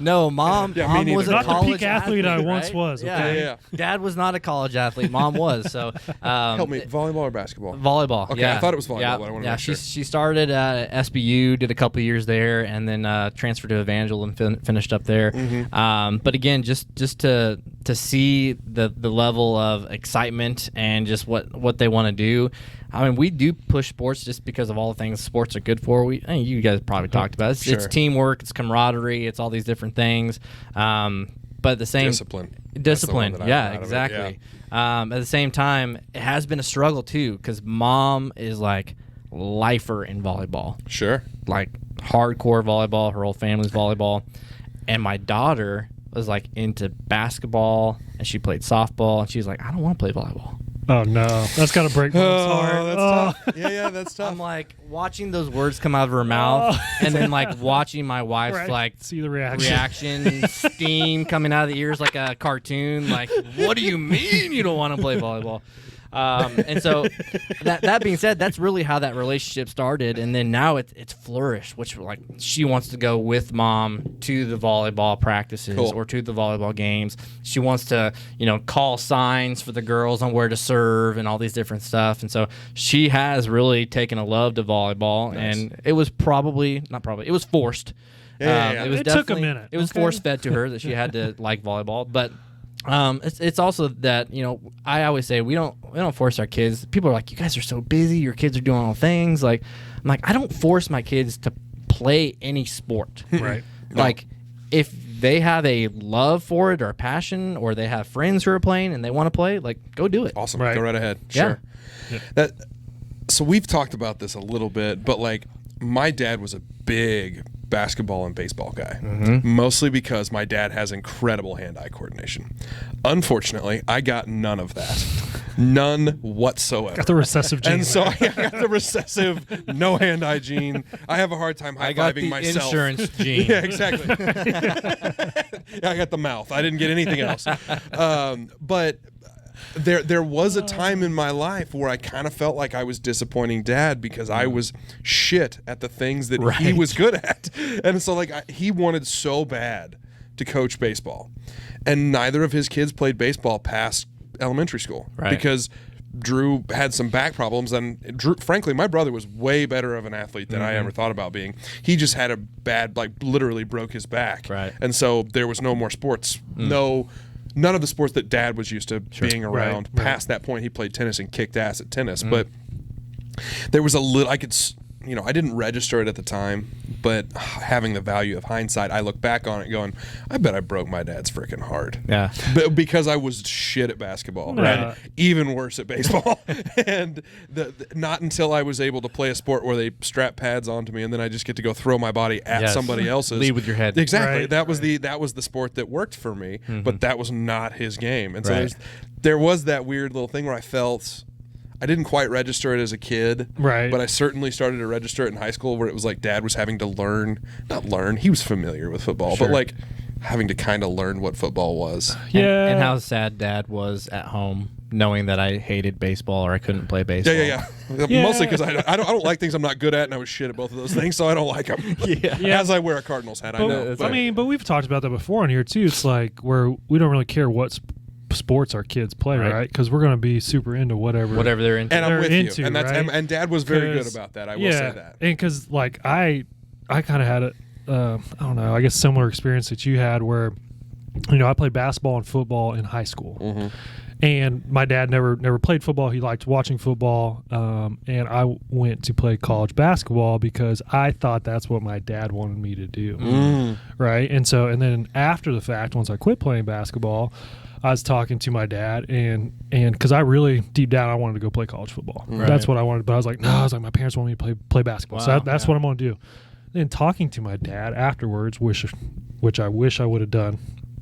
[SPEAKER 3] no, mom was a
[SPEAKER 2] not
[SPEAKER 3] college
[SPEAKER 2] the peak athlete I once
[SPEAKER 3] right?
[SPEAKER 2] was. Okay?
[SPEAKER 3] Yeah. Dad was not a college athlete. Mom was. So
[SPEAKER 1] help me, volleyball or basketball?
[SPEAKER 3] Volleyball.
[SPEAKER 1] Okay,
[SPEAKER 3] yeah.
[SPEAKER 1] I thought it was volleyball.
[SPEAKER 3] Yeah,
[SPEAKER 1] But I want to make sure.
[SPEAKER 3] She started at SBU, did a couple of years there, and then transferred to Evangel and finished up there. But again, just to see the level of excitement and just what they want to do. I mean, we do push sports just because of all the things sports are good for. You guys probably talked about it. It's teamwork, it's camaraderie, it's all these different things. But at the same
[SPEAKER 1] discipline,
[SPEAKER 3] yeah, exactly. At the same time, it has been a struggle too, because mom is like lifer in volleyball.
[SPEAKER 1] Sure,
[SPEAKER 3] like hardcore volleyball. Her whole family's volleyball, and my daughter was like into basketball, and she played softball, and she was like, I don't want to play volleyball.
[SPEAKER 2] Oh no, that's got to break mom's heart.
[SPEAKER 1] That's tough. Yeah, that's tough.
[SPEAKER 3] I'm like watching those words come out of her mouth, and then like watching my wife's like
[SPEAKER 2] see the reaction,
[SPEAKER 3] steam coming out of the ears like a cartoon. Like, what do you mean you don't want to play volleyball? And so that being said, that's really how that relationship started, and then now it's flourished, which like she wants to go with mom to the volleyball practices or to the volleyball games. She wants to call signs for the girls on where to serve and all these different stuff, and so she has really taken a love to volleyball. Nice. And it was it was forced.
[SPEAKER 2] It took a minute.
[SPEAKER 3] It was force fed to her that she had to like volleyball, but it's also that I always say we don't force our kids. People are like, you guys are so busy, your kids are doing all things. Like I'm like, I don't force my kids to play any sport.
[SPEAKER 2] Right.
[SPEAKER 3] Like if they have a love for it or a passion, or they have friends who are playing and they want to play, like go do it.
[SPEAKER 1] Awesome.
[SPEAKER 2] Right.
[SPEAKER 1] Go right ahead.
[SPEAKER 3] Yeah.
[SPEAKER 1] Sure. So we've talked about this a little bit, but like my dad was a big basketball and baseball guy, mostly because my dad has incredible hand-eye coordination. Unfortunately, I got none of that. None whatsoever.
[SPEAKER 2] Got the recessive gene.
[SPEAKER 1] And so I got the recessive, no hand-eye gene. I have a hard time high-fiving myself.
[SPEAKER 3] Insurance gene.
[SPEAKER 1] Yeah, exactly. I got the mouth. I didn't get anything else. But there was a time in my life where I kind of felt like I was disappointing Dad because I was shit at the things that he was good at. And so like he wanted so bad to coach baseball. And neither of his kids played baseball past elementary school because Drew had some back problems, and Drew, frankly, my brother was way better of an athlete than I ever thought about being. He just had a bad, like literally broke his back.
[SPEAKER 3] Right.
[SPEAKER 1] And so there was no more sports. None of the sports that Dad was used to being around.
[SPEAKER 2] Right.
[SPEAKER 1] Past that point, he played tennis and kicked ass at tennis. But there was a little, I didn't register it at the time, but having the value of hindsight, I look back on it going, I bet I broke my dad's freaking heart.
[SPEAKER 3] Yeah.
[SPEAKER 1] But because I was shit at basketball,
[SPEAKER 2] Right.
[SPEAKER 1] Even worse at baseball. And not until I was able to play a sport where they strap pads onto me and then I just get to go throw my body at somebody else's.
[SPEAKER 3] Lead with your head.
[SPEAKER 1] Exactly.
[SPEAKER 2] Right.
[SPEAKER 1] That was the sport that worked for me, but that was not his game. And so there was that weird little thing where I felt I didn't quite register it as a kid,
[SPEAKER 2] right?
[SPEAKER 1] But I certainly started to register it in high school, where it was like Dad was having to not learn. He was familiar with football, but like having to kind of learn what football was.
[SPEAKER 2] Yeah.
[SPEAKER 3] And how sad Dad was at home, knowing that I hated baseball or I couldn't play baseball.
[SPEAKER 1] Yeah. Mostly because I don't like things I'm not good at, and I was shit at both of those things, so I don't like them. As I wear a Cardinals hat, I know.
[SPEAKER 2] But we've talked about that before on here too. It's like where we don't really care what sports our kids play, right? Because we're going to be super into whatever
[SPEAKER 3] they're into.
[SPEAKER 1] And I'm with you. And
[SPEAKER 2] right?
[SPEAKER 1] and Dad was very good about that. I will say that.
[SPEAKER 2] And because like I kind of had I don't know, I guess similar experience that you had where I played basketball and football in high school. And my dad never played football. He liked watching football. And I went to play college basketball because I thought that's what my dad wanted me to do. Right. And then after the fact, once I quit playing basketball, I was talking to my dad and because I really deep down I wanted to go play college football. Right. That's what I wanted. But I was like, no, my parents want me to play basketball. Wow, so that's what I'm going to do. Then talking to my dad afterwards, which I wish I would have done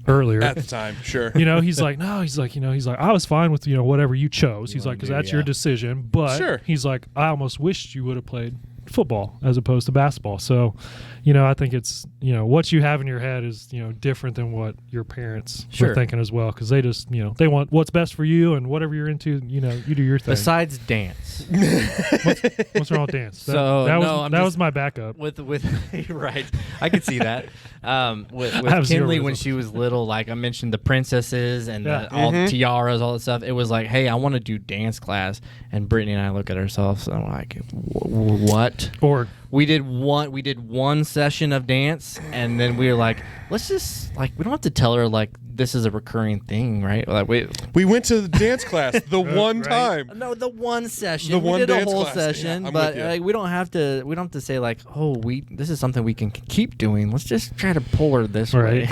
[SPEAKER 2] earlier
[SPEAKER 1] at the time. Sure.
[SPEAKER 2] He's like, no, he's like, I was fine with whatever you chose. He's like, because that's your decision. But
[SPEAKER 1] sure.
[SPEAKER 2] He's like, I almost wished you would have played football as opposed to basketball. So, I think it's what you have in your head is different than what your parents were thinking as well, because they just they want what's best for you and whatever you're into. You do your thing.
[SPEAKER 3] Besides dance,
[SPEAKER 2] what's wrong with dance? That was my backup.
[SPEAKER 3] With right, I could see that. With Kinley when she was little, like I mentioned, the princesses and all the tiaras, all that stuff. It was like, hey, I want to do dance class, and Brittany and I look at ourselves and I'm like, what?
[SPEAKER 2] Or
[SPEAKER 3] we did one session of dance, and then we were like, let's just we don't have to tell her this is a recurring thing, right?
[SPEAKER 1] We went to the dance class the one time.
[SPEAKER 3] No, the one session.
[SPEAKER 1] We
[SPEAKER 3] did
[SPEAKER 1] dance
[SPEAKER 3] a whole
[SPEAKER 1] class.
[SPEAKER 3] session,
[SPEAKER 1] Yeah,
[SPEAKER 3] but we don't have to say this is something we can keep doing. Let's just try to pull her this way.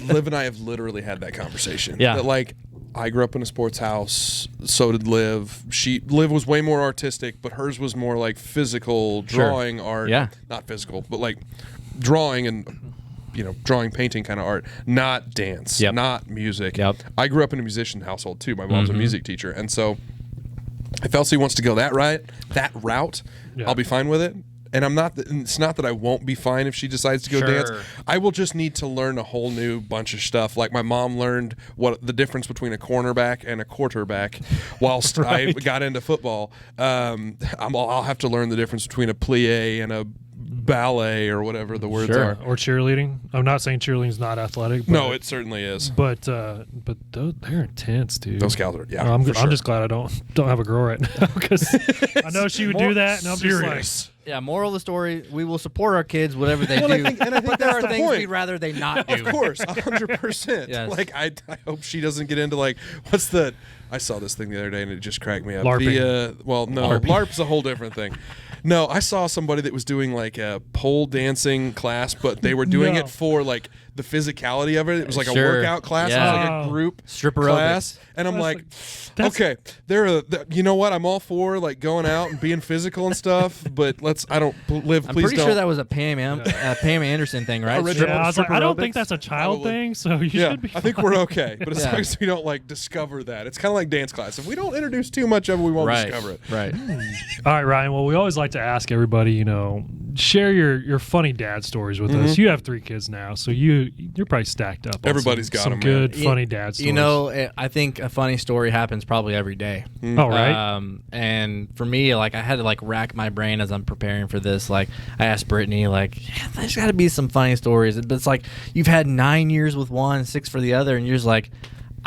[SPEAKER 1] Liv and I have literally had that conversation.
[SPEAKER 3] Yeah.
[SPEAKER 1] That I grew up in a sports house. So did Liv. Liv was way more artistic, but hers was more physical drawing art.
[SPEAKER 3] Yeah.
[SPEAKER 1] Not physical, but drawing and drawing, painting kind of art, not dance, not music. Yep. I grew up in a musician household too. My mom's a music teacher, and so if Elsie wants to go that route, I'll be fine with it. And it's not that I won't be fine if she decides to go dance. I will just need to learn a whole new bunch of stuff. Like my mom learned what the difference between a cornerback and a quarterback whilst I got into football. I'll have to learn the difference between a plie and a ballet or whatever the words are.
[SPEAKER 2] Or cheerleading. I'm not saying cheerleading's not athletic. But,
[SPEAKER 1] no, it certainly is.
[SPEAKER 2] But they're intense, dude.
[SPEAKER 1] Those gals are,
[SPEAKER 2] I'm just glad I don't have a girl right now, because I know she would do that, and I'm just
[SPEAKER 3] yeah, moral of the story, we will support our kids, whatever they do.
[SPEAKER 1] I think
[SPEAKER 3] but there are
[SPEAKER 1] the
[SPEAKER 3] things
[SPEAKER 1] point.
[SPEAKER 3] we'd rather they not do.
[SPEAKER 1] Of course, 100%.
[SPEAKER 3] Yes.
[SPEAKER 1] I hope she doesn't get into what's the... I saw this thing the other day, and it just cracked me up.
[SPEAKER 2] LARPing.
[SPEAKER 1] LARP's a whole different thing. No, I saw somebody that was doing a pole dancing class, but they were doing it for the physicality of it. It was a workout class.
[SPEAKER 3] Yeah.
[SPEAKER 1] It was a group
[SPEAKER 3] stripper
[SPEAKER 1] class. And I'm okay, you know what? I'm all for going out and being physical and stuff, but I'm
[SPEAKER 3] pretty sure that was a Pam Anderson thing, right?
[SPEAKER 2] I don't think that's a child thing, so you should be fine.
[SPEAKER 1] I think we're okay, but as long as we don't discover that. It's kind of like dance class. If we don't introduce too much of it, we won't discover it.
[SPEAKER 3] Right.
[SPEAKER 2] All right, Ryan. Well, we always like to ask everybody, share your funny dad stories with us. You have 3 kids now, so you're probably stacked up.
[SPEAKER 1] Everybody's got
[SPEAKER 2] some good funny dad stories.
[SPEAKER 3] I think a funny story happens probably every day.
[SPEAKER 2] Oh, right.
[SPEAKER 3] And for me, I had to rack my brain as I'm preparing for this. I asked Brittany, there's got to be some funny stories. But it's you've had 9 years with one, 6 for the other, and you're just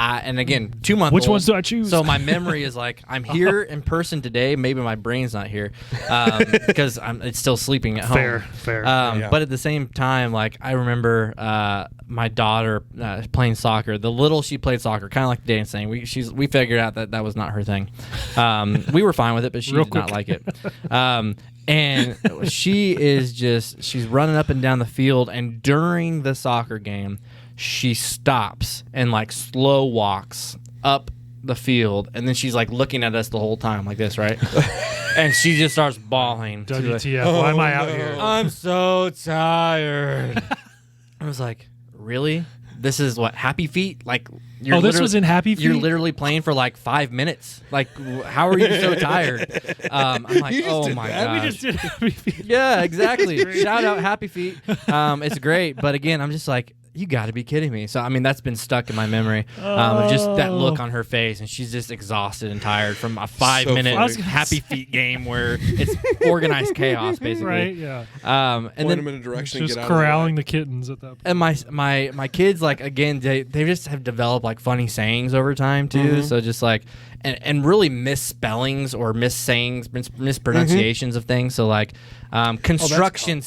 [SPEAKER 3] and again, 2 months.
[SPEAKER 2] Which ones do I choose?
[SPEAKER 3] So my memory is I'm here in person today. Maybe my brain's not here because it's still sleeping at home.
[SPEAKER 2] Fair.
[SPEAKER 3] But at the same time, I remember my daughter playing soccer. The little she played soccer, kind of like dancing. We figured out that was not her thing. We were fine with it, but she did not like it. And she's running up and down the field, and during the soccer game, she stops and slow walks up the field, and then she's looking at us the whole time like this, right? And she just starts bawling.
[SPEAKER 2] WTF? Why am I out here?
[SPEAKER 3] I'm so tired. I was like, really? This is what, Happy Feet?
[SPEAKER 2] This was in Happy Feet?
[SPEAKER 3] You're literally playing for 5 minutes. How are you so tired? I'm oh my god.
[SPEAKER 2] We just did Happy Feet.
[SPEAKER 3] Yeah, exactly. Shout out Happy Feet. It's great, but again, I'm just you got to be kidding me. So, that's been stuck in my memory. Just that look on her face, and she's just exhausted and tired from a 5-minute Happy Feet game where it's organized chaos, basically.
[SPEAKER 2] Right, yeah.
[SPEAKER 1] And then them in a direction,
[SPEAKER 2] just corralling the kittens at that point.
[SPEAKER 3] And my kids, again, they just have developed, funny sayings over time, too. So just, and really misspellings or mispronunciations of things. So, concession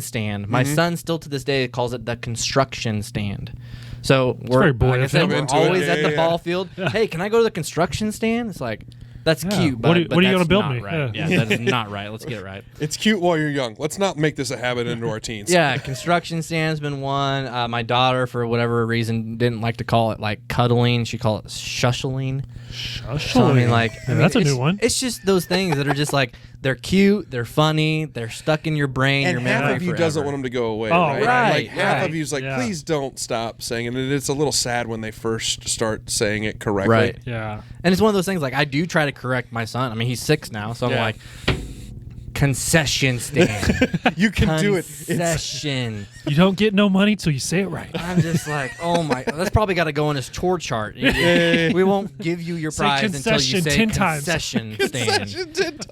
[SPEAKER 3] stand. My son still to this day calls it the construction stand. So
[SPEAKER 2] very boy
[SPEAKER 3] like I said,
[SPEAKER 2] of him.
[SPEAKER 3] we're
[SPEAKER 1] Into
[SPEAKER 3] always
[SPEAKER 1] it.
[SPEAKER 3] at the
[SPEAKER 1] Yeah.
[SPEAKER 3] ball field. Hey, can I go to the construction stand? It's like, that's cute, but
[SPEAKER 2] What are you
[SPEAKER 3] but
[SPEAKER 2] gonna
[SPEAKER 3] that's
[SPEAKER 2] build
[SPEAKER 3] not
[SPEAKER 2] me?
[SPEAKER 3] right.
[SPEAKER 2] Yeah.
[SPEAKER 3] Yeah, that is not right. Let's get it right.
[SPEAKER 1] It's cute while you're young. Let's not make this a habit into our teens.
[SPEAKER 3] Yeah, construction stand's been one. My daughter, for whatever reason, didn't like to call it like cuddling. She called it shushling. So I mean, like,
[SPEAKER 2] that's a
[SPEAKER 3] it's,
[SPEAKER 2] new one.
[SPEAKER 3] It's just those things that are just like they're cute, they're funny, they're stuck in your brain,
[SPEAKER 1] And
[SPEAKER 3] your
[SPEAKER 1] half
[SPEAKER 3] memory
[SPEAKER 1] of you
[SPEAKER 3] forever.
[SPEAKER 1] doesn't want them to go away,
[SPEAKER 2] Oh,
[SPEAKER 1] right?
[SPEAKER 3] right,
[SPEAKER 1] Like half
[SPEAKER 3] right.
[SPEAKER 1] of you's like,
[SPEAKER 2] Yeah.
[SPEAKER 1] please don't stop saying it. And it's a little sad when they first start saying it correctly.
[SPEAKER 3] Right.
[SPEAKER 2] Yeah.
[SPEAKER 3] And it's one of those things like I do try to correct my son. I mean, he's 6 now, so I'm
[SPEAKER 1] Yeah.
[SPEAKER 3] like, concession stand.
[SPEAKER 1] You can do it. It's,
[SPEAKER 3] Concession.
[SPEAKER 2] You don't get no money till you say it right.
[SPEAKER 3] I'm just like, oh my, that's probably got to go in his chore chart. We won't give you your
[SPEAKER 2] Say
[SPEAKER 3] prize until you
[SPEAKER 2] concession
[SPEAKER 3] say
[SPEAKER 2] 10 times.
[SPEAKER 3] concession stand.
[SPEAKER 1] concession did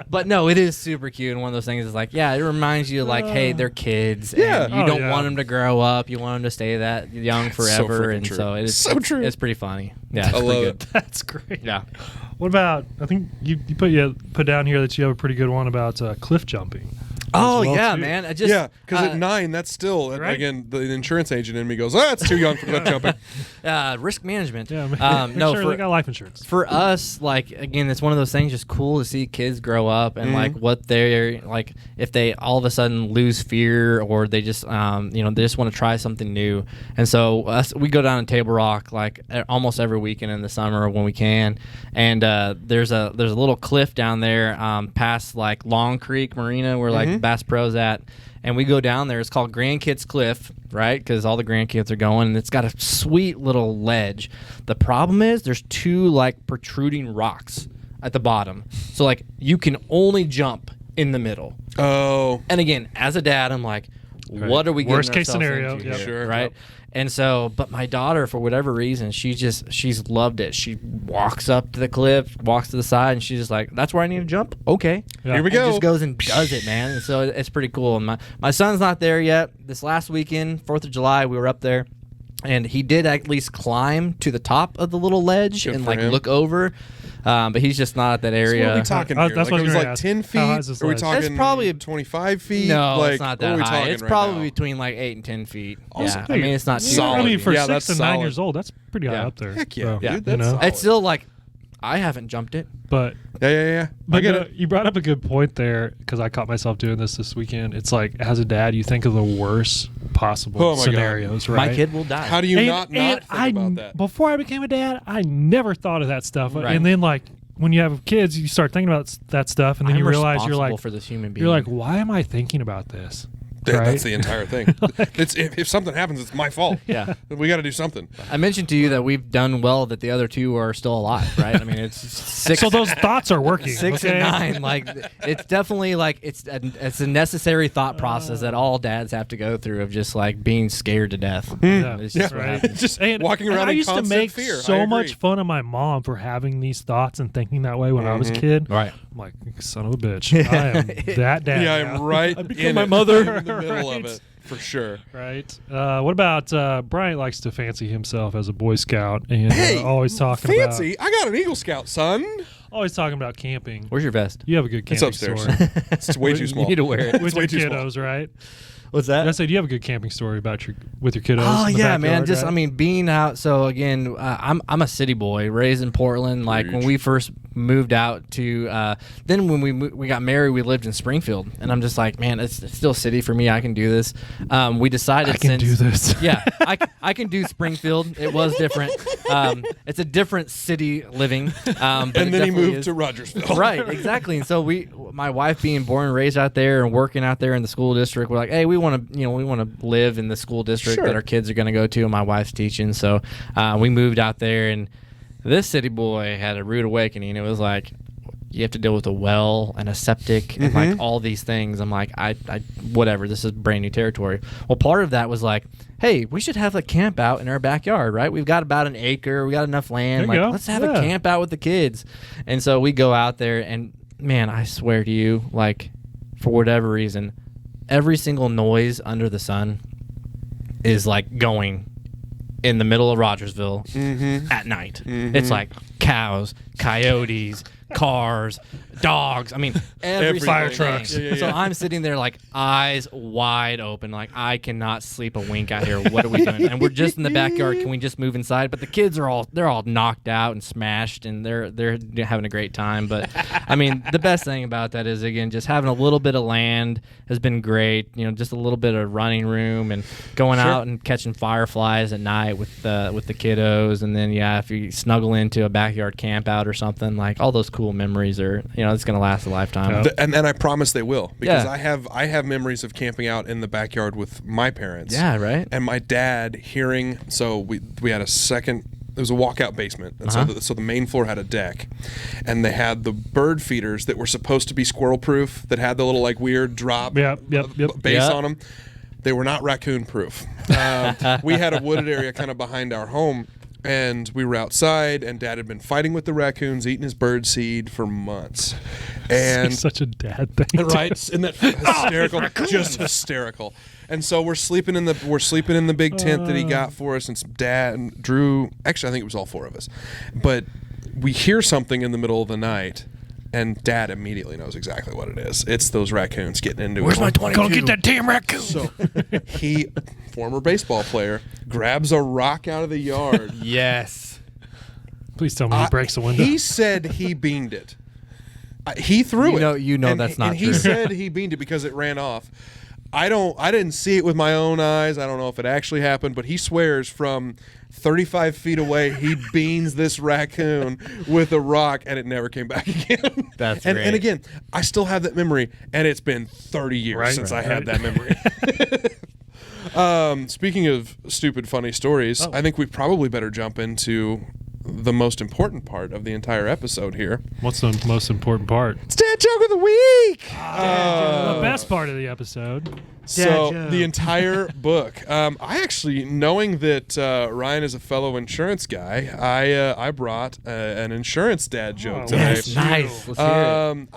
[SPEAKER 3] But no, it is super cute, and one of those things is like, yeah, it reminds you like, hey, they're kids,
[SPEAKER 1] Yeah.
[SPEAKER 3] and you
[SPEAKER 2] Oh,
[SPEAKER 3] don't
[SPEAKER 2] yeah.
[SPEAKER 3] want them to grow up, you want them to stay that young forever,
[SPEAKER 1] freaking
[SPEAKER 3] and
[SPEAKER 1] true.
[SPEAKER 3] so it's
[SPEAKER 1] So true.
[SPEAKER 3] It's pretty funny. Yeah, it's
[SPEAKER 1] I
[SPEAKER 3] pretty
[SPEAKER 1] love
[SPEAKER 3] good.
[SPEAKER 1] it.
[SPEAKER 2] That's great.
[SPEAKER 3] Yeah.
[SPEAKER 2] What about? I think you put down here that you have a pretty good one about cliff jumping.
[SPEAKER 3] Oh
[SPEAKER 2] as well,
[SPEAKER 3] yeah,
[SPEAKER 2] too.
[SPEAKER 3] man. I just
[SPEAKER 1] Yeah, because at 9, that's still
[SPEAKER 2] Right?
[SPEAKER 1] again the insurance agent in me goes, that's too young for cliff jumping.
[SPEAKER 3] risk management.
[SPEAKER 2] Yeah, make
[SPEAKER 3] no,
[SPEAKER 2] sure
[SPEAKER 3] for
[SPEAKER 2] they got life insurance.
[SPEAKER 3] for us, like again, it's one of those things just cool to see kids grow up and like what they're like if they all of a sudden lose fear or they just they just want to try something new. And so we go down to Table Rock like almost every weekend in the summer when we can. And there's a little cliff down there past like Long Creek Marina where like Bass Pro's at. And we go down there. It's called Grandkids Cliff, right? Because all the grandkids are going, and it's got a sweet little ledge. The problem is there's 2 like protruding rocks at the bottom, so like you can only jump in the middle.
[SPEAKER 1] Oh,
[SPEAKER 3] And again, as a dad, I'm like, what are we getting
[SPEAKER 2] Worst case
[SPEAKER 3] ourselves
[SPEAKER 2] scenario,
[SPEAKER 3] into
[SPEAKER 2] yep.
[SPEAKER 3] here,
[SPEAKER 1] Sure,
[SPEAKER 3] right?
[SPEAKER 1] yep.
[SPEAKER 3] And so, but my daughter, for whatever reason, she's loved it. She walks up to the cliff, walks to the side, and she's just like, "That's where I need to jump." Okay,
[SPEAKER 2] Yeah.
[SPEAKER 1] Here we
[SPEAKER 3] and
[SPEAKER 1] go.
[SPEAKER 3] just goes and does it, man. And so it's pretty cool. And my son's not there yet. This last weekend, 4th of July, we were up there, and he did at least climb to the top of the little ledge
[SPEAKER 1] Good
[SPEAKER 3] and
[SPEAKER 1] for
[SPEAKER 3] like
[SPEAKER 1] him.
[SPEAKER 3] look over. But he's just not at that
[SPEAKER 1] So
[SPEAKER 3] area.
[SPEAKER 1] what are we talking
[SPEAKER 2] That's
[SPEAKER 1] here?
[SPEAKER 2] what
[SPEAKER 1] Like,
[SPEAKER 2] I
[SPEAKER 1] it
[SPEAKER 2] was
[SPEAKER 1] was
[SPEAKER 2] gonna
[SPEAKER 1] like
[SPEAKER 2] ask.
[SPEAKER 1] 10
[SPEAKER 2] How high
[SPEAKER 1] feet?
[SPEAKER 2] is this
[SPEAKER 1] Are we
[SPEAKER 2] ledge?
[SPEAKER 1] talking
[SPEAKER 3] It's probably
[SPEAKER 1] 25 feet?
[SPEAKER 3] No,
[SPEAKER 1] like,
[SPEAKER 3] it's not
[SPEAKER 1] what are
[SPEAKER 3] that
[SPEAKER 1] we
[SPEAKER 3] high.
[SPEAKER 1] talking
[SPEAKER 3] It's
[SPEAKER 1] right
[SPEAKER 3] probably
[SPEAKER 1] now?
[SPEAKER 3] between like 8 and 10 feet.
[SPEAKER 2] Also,
[SPEAKER 3] Yeah, I mean it's not too
[SPEAKER 1] solid.
[SPEAKER 2] I mean, for
[SPEAKER 1] Yeah,
[SPEAKER 2] 6
[SPEAKER 1] that's
[SPEAKER 2] to 9
[SPEAKER 1] solid.
[SPEAKER 2] years old, that's pretty high
[SPEAKER 3] Yeah.
[SPEAKER 2] up there.
[SPEAKER 1] Heck yeah,
[SPEAKER 2] So,
[SPEAKER 1] dude,
[SPEAKER 2] you
[SPEAKER 1] that's
[SPEAKER 2] know.
[SPEAKER 1] solid.
[SPEAKER 3] It's still like I haven't jumped it.
[SPEAKER 2] But
[SPEAKER 1] Yeah. I
[SPEAKER 2] But
[SPEAKER 1] get
[SPEAKER 2] no,
[SPEAKER 1] it.
[SPEAKER 2] you brought up a good point there because I caught myself doing this weekend. It's like as a dad, you think of the worst possible
[SPEAKER 1] Oh my God.
[SPEAKER 2] scenarios, right?
[SPEAKER 3] My kid will die.
[SPEAKER 1] How do you
[SPEAKER 2] and,
[SPEAKER 1] not
[SPEAKER 2] and
[SPEAKER 1] think about that?
[SPEAKER 2] Before I became a dad, I never thought of that stuff.
[SPEAKER 3] Right.
[SPEAKER 2] And then like when you have kids, you start thinking about that stuff, and then
[SPEAKER 3] I'm
[SPEAKER 2] you realize you're
[SPEAKER 3] responsible
[SPEAKER 2] like,
[SPEAKER 3] for this human being.
[SPEAKER 2] you're like, why am I thinking about this?
[SPEAKER 1] That's
[SPEAKER 2] Right?
[SPEAKER 1] the entire thing. It's if something happens, it's my fault.
[SPEAKER 3] Yeah.
[SPEAKER 1] We got to do something.
[SPEAKER 3] I mentioned to you that we've done well that the other 2 are still alive, right? I mean, it's 6.
[SPEAKER 2] So those thoughts are working.
[SPEAKER 3] 6
[SPEAKER 2] okay?
[SPEAKER 3] and 9, like it's definitely like it's a necessary thought process that all dads have to go through of just like being scared to death.
[SPEAKER 2] Yeah.
[SPEAKER 3] It's just what
[SPEAKER 2] Right.
[SPEAKER 3] happens.
[SPEAKER 1] Just
[SPEAKER 2] And,
[SPEAKER 1] walking
[SPEAKER 2] and
[SPEAKER 1] around
[SPEAKER 2] I
[SPEAKER 1] in
[SPEAKER 2] used to
[SPEAKER 1] constant
[SPEAKER 2] make
[SPEAKER 1] fear. I
[SPEAKER 2] so
[SPEAKER 1] agree.
[SPEAKER 2] much fun of my mom for having these thoughts and thinking that way when I was a kid.
[SPEAKER 3] Right.
[SPEAKER 2] I'm like, son of a bitch. I am that dad.
[SPEAKER 1] Yeah,
[SPEAKER 2] now.
[SPEAKER 1] I'm right
[SPEAKER 2] I become
[SPEAKER 1] in
[SPEAKER 2] my
[SPEAKER 1] it,
[SPEAKER 2] mother.
[SPEAKER 1] in the middle of
[SPEAKER 2] Right.
[SPEAKER 1] it, for sure.
[SPEAKER 2] Right. What about Bryant likes to fancy himself as a Boy Scout and
[SPEAKER 1] Hey,
[SPEAKER 2] always talking
[SPEAKER 1] fancy. I got an Eagle Scout, son.
[SPEAKER 2] always talking about camping.
[SPEAKER 3] Where's your vest?
[SPEAKER 2] You have a good
[SPEAKER 1] It's
[SPEAKER 2] camping
[SPEAKER 1] upstairs.
[SPEAKER 2] story
[SPEAKER 1] It's way too
[SPEAKER 3] You
[SPEAKER 1] small.
[SPEAKER 3] need to wear it.
[SPEAKER 2] with
[SPEAKER 1] way
[SPEAKER 2] your
[SPEAKER 1] too small.
[SPEAKER 2] kiddos, right?
[SPEAKER 3] What's that?
[SPEAKER 2] I said you have a good camping story about with your kiddos.
[SPEAKER 3] Oh
[SPEAKER 2] in the
[SPEAKER 3] yeah, man.
[SPEAKER 2] backyard,
[SPEAKER 3] Just
[SPEAKER 2] right?
[SPEAKER 3] I mean, being out. So again, I'm a city boy, raised in Portland. Like when
[SPEAKER 1] Huge.
[SPEAKER 3] we first moved out to, then when we got married, we lived in Springfield, and I'm just like, man, it's still city for me. I can do this. We decided
[SPEAKER 2] I can do this.
[SPEAKER 3] Yeah, I can do Springfield. It was different. It's a different city living. But
[SPEAKER 1] And
[SPEAKER 3] it
[SPEAKER 1] then he
[SPEAKER 3] definitely
[SPEAKER 1] moved
[SPEAKER 3] is.
[SPEAKER 1] to Rogersville.
[SPEAKER 3] Right, exactly. And so my wife being born and raised out there and working out there in the school district, we're like, hey, we want to live in the school district
[SPEAKER 1] Sure.
[SPEAKER 3] that our kids are going to go to, and my wife's teaching. So we moved out there, and this city boy had a rude awakening. It was like, you have to deal with a well and a septic and like all these things. I'm like, I whatever, this is brand new territory. Well, part of that was like, hey, we should have a camp out in our backyard, right? We've got about an acre, we got enough land.
[SPEAKER 2] There you
[SPEAKER 3] Like,
[SPEAKER 2] go.
[SPEAKER 3] let's have
[SPEAKER 2] Yeah.
[SPEAKER 3] a camp out with the kids. And so we go out there, and man, I swear to you, like, for whatever reason, every single noise under the sun is like going in the middle of Rogersville at night. It's like cows, coyotes, cars, dogs. I mean, every
[SPEAKER 2] Fire
[SPEAKER 3] single
[SPEAKER 2] trucks.
[SPEAKER 3] thing. So I'm sitting there like eyes wide open, like I cannot sleep a wink out here. What are we doing? And we're just in the backyard. Can we just move inside? But the kids are all knocked out and smashed, and they're having a great time. But I mean, the best thing about that is, again, just having a little bit of land has been great. You know, just a little bit of running room and going out and catching fireflies at night with the kiddos. And then if you snuggle into a backyard camp out or something, like all those cool memories are, it's going to last a lifetime.
[SPEAKER 1] And I promise they will, because I have memories of camping out in the backyard with my parents.
[SPEAKER 3] Yeah, right.
[SPEAKER 1] And my dad hearing. So we had a second. It was a walkout basement, and so the main floor had a deck, and they had the bird feeders that were supposed to be squirrel proof, that had the little like weird drop base on them. They were not raccoon proof. We had a wooded area kind of behind our home, and we were outside, and Dad had been fighting with the raccoons, eating his bird seed for months. And
[SPEAKER 2] it's such a dad thing,
[SPEAKER 1] right? Isn't that hysterical? Just hysterical. And so we're sleeping in the big tent that he got for us, and Dad and Drew. Actually, I think it was all four of us. But we hear something in the middle of the night, and Dad immediately knows exactly what it is. It's those raccoons getting into it.
[SPEAKER 3] Where's my 22?
[SPEAKER 2] Go get that damn raccoon.
[SPEAKER 1] So he, former baseball player, grabs a rock out of the yard.
[SPEAKER 3] Yes.
[SPEAKER 2] Please tell me he breaks the window.
[SPEAKER 1] He said he beamed it. He threw it.
[SPEAKER 3] You know that's not
[SPEAKER 1] and
[SPEAKER 3] true.
[SPEAKER 1] He said he beamed it because it ran off. I didn't see it with my own eyes. I don't know if it actually happened, but he swears from 35 feet away he beans this raccoon with a rock, and it never came back again.
[SPEAKER 3] That's
[SPEAKER 1] great.
[SPEAKER 3] great.
[SPEAKER 1] And again, I still have that memory, and it's been 30 years since I had that memory. Speaking of stupid, funny stories, I think we probably better jump into the most important part of the entire episode here.
[SPEAKER 2] What's the most important part?
[SPEAKER 1] It's Dad Joke of the Week!
[SPEAKER 2] The best part of the episode.
[SPEAKER 1] So the entire book. I actually, knowing that Ryan is a fellow insurance guy, I brought an insurance dad joke today.
[SPEAKER 3] Yes, nice. Let's hear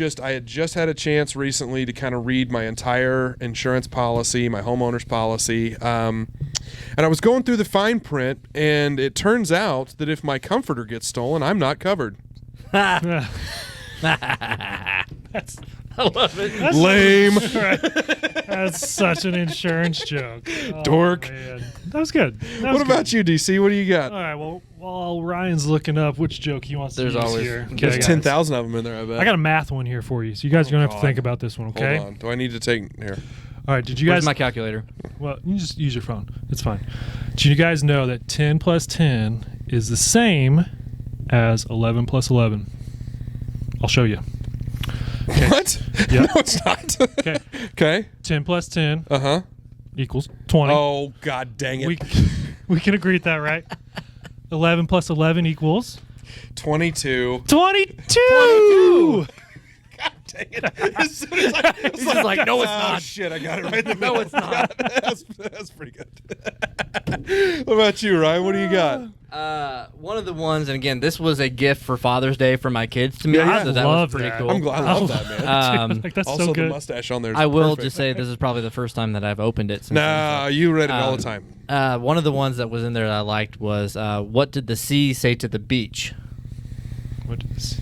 [SPEAKER 3] it.
[SPEAKER 1] I had just had a chance recently to kind of read my entire insurance policy, my homeowner's policy, and I was going through the fine print, and it turns out that if my comforter gets stolen, I'm not covered.
[SPEAKER 2] That's
[SPEAKER 3] I love it.
[SPEAKER 1] Lame.
[SPEAKER 2] That's such an insurance joke.
[SPEAKER 1] Dork.
[SPEAKER 2] Man. That was good.
[SPEAKER 1] What about you, DC? What do you got?
[SPEAKER 2] All right, well, while Ryan's looking up which joke he wants to use here. Okay,
[SPEAKER 1] There's
[SPEAKER 2] guys.
[SPEAKER 1] 10,000 of them in there, I bet.
[SPEAKER 2] I got a math one here for you, so you guys are going to have to think about this one, okay?
[SPEAKER 1] Hold on. Do I need to take here?
[SPEAKER 2] All right, did you
[SPEAKER 3] Where's
[SPEAKER 2] guys...
[SPEAKER 3] my calculator?
[SPEAKER 2] Well, you just use your phone. It's fine. Do you guys know that 10 plus 10 is the same as 11 plus 11? I'll show you. Okay.
[SPEAKER 1] What?
[SPEAKER 2] Yeah.
[SPEAKER 1] No, it's not.
[SPEAKER 2] Okay.
[SPEAKER 1] Okay.
[SPEAKER 2] 10 plus 10
[SPEAKER 1] Uh-huh.
[SPEAKER 2] equals 20.
[SPEAKER 1] Oh, God dang it.
[SPEAKER 2] We can agree with that, right? 11 plus 11 equals...
[SPEAKER 1] 22.
[SPEAKER 2] 22!
[SPEAKER 1] God dang it. As soon as
[SPEAKER 3] He's just like, no, it's
[SPEAKER 1] oh,
[SPEAKER 3] not.
[SPEAKER 1] shit, I got it right in the
[SPEAKER 3] No,
[SPEAKER 1] middle.
[SPEAKER 3] it's not.
[SPEAKER 1] That's pretty good. What about you, Ryan? What do you got?
[SPEAKER 3] One of the ones, and again, this was a gift for Father's Day for my kids to me.
[SPEAKER 1] Yeah,
[SPEAKER 3] So that
[SPEAKER 2] love
[SPEAKER 3] was pretty
[SPEAKER 2] that.
[SPEAKER 3] cool.
[SPEAKER 1] I'm glad. I love that, man.
[SPEAKER 2] Like, that's
[SPEAKER 1] Also,
[SPEAKER 2] so
[SPEAKER 1] the
[SPEAKER 2] good.
[SPEAKER 1] mustache on there is
[SPEAKER 3] I will
[SPEAKER 1] perfect.
[SPEAKER 3] just say this is probably the first time that I've opened it. Since
[SPEAKER 1] No, you read it all the time.
[SPEAKER 3] One of the ones that was in there that I liked was, what did the sea say to the beach?
[SPEAKER 2] What is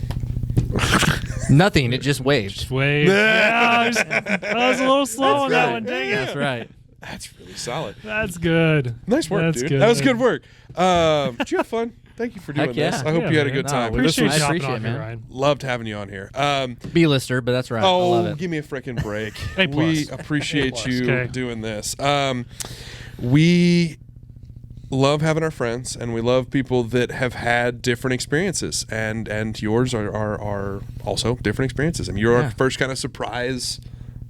[SPEAKER 3] Nothing. It just waved.
[SPEAKER 2] this? Wait. I was a little slow on that one. Dang it.
[SPEAKER 3] That's right.
[SPEAKER 1] That's really solid.
[SPEAKER 2] That's good.
[SPEAKER 1] Nice work,
[SPEAKER 2] That's
[SPEAKER 1] dude.
[SPEAKER 2] good.
[SPEAKER 1] That was good work. Did you have fun? Thank you for doing
[SPEAKER 3] Heck yeah.
[SPEAKER 1] this. I hope
[SPEAKER 2] Yeah,
[SPEAKER 1] you had a
[SPEAKER 2] man.
[SPEAKER 1] good
[SPEAKER 3] No,
[SPEAKER 1] time.
[SPEAKER 3] we
[SPEAKER 1] This
[SPEAKER 2] Appreciate
[SPEAKER 1] was
[SPEAKER 2] you hopping
[SPEAKER 3] appreciate
[SPEAKER 2] on
[SPEAKER 3] it,
[SPEAKER 2] here,
[SPEAKER 3] man.
[SPEAKER 2] Ryan.
[SPEAKER 1] loved having you on here.
[SPEAKER 3] B-lister, but that's right. I love it.
[SPEAKER 1] Give me a freaking break.
[SPEAKER 2] A+.
[SPEAKER 1] We appreciate
[SPEAKER 2] A+,
[SPEAKER 1] you
[SPEAKER 2] okay.
[SPEAKER 1] doing this. We love having our friends, and we love people that have had different experiences, and yours are also different experiences. I mean, you're our first kind of surprise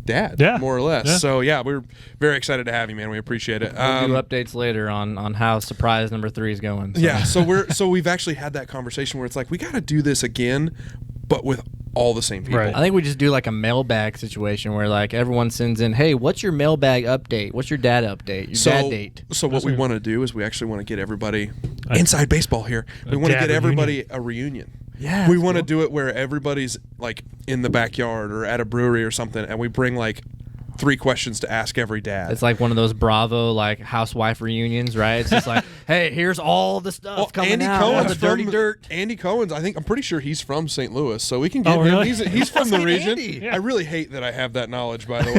[SPEAKER 1] dad, more or less.
[SPEAKER 2] Yeah.
[SPEAKER 1] So yeah, we're very excited to have you, man. We appreciate it.
[SPEAKER 3] We'll do updates later on how surprise number 3 is going. So.
[SPEAKER 1] Yeah, so we've actually had that conversation where it's like we got to do this again, but with all the same people.
[SPEAKER 2] Right.
[SPEAKER 3] I think we just do like a mailbag situation where like everyone sends in, hey, what's your mailbag update? What's your dad update? Your dad date?
[SPEAKER 1] So what we want to do is we actually want to get everybody inside baseball here. We want to
[SPEAKER 2] dad
[SPEAKER 1] get everybody a reunion.
[SPEAKER 3] Yeah,
[SPEAKER 1] we want to do it where everybody's like in the backyard or at a brewery or something, and we bring like 3 questions to ask every dad.
[SPEAKER 3] It's like one of those Bravo like housewife reunions, right? It's just like, hey, here's all the stuff coming
[SPEAKER 1] Andy
[SPEAKER 3] out.
[SPEAKER 1] Cohen's
[SPEAKER 3] All the dirty
[SPEAKER 1] from-
[SPEAKER 3] dirt.
[SPEAKER 1] Andy Cohen's, I'm pretty sure he's from St. Louis, so we can get
[SPEAKER 2] Oh,
[SPEAKER 1] him.
[SPEAKER 2] really?
[SPEAKER 1] He's from the region.
[SPEAKER 3] Andy.
[SPEAKER 2] Yeah.
[SPEAKER 1] I really hate that I have that knowledge, by the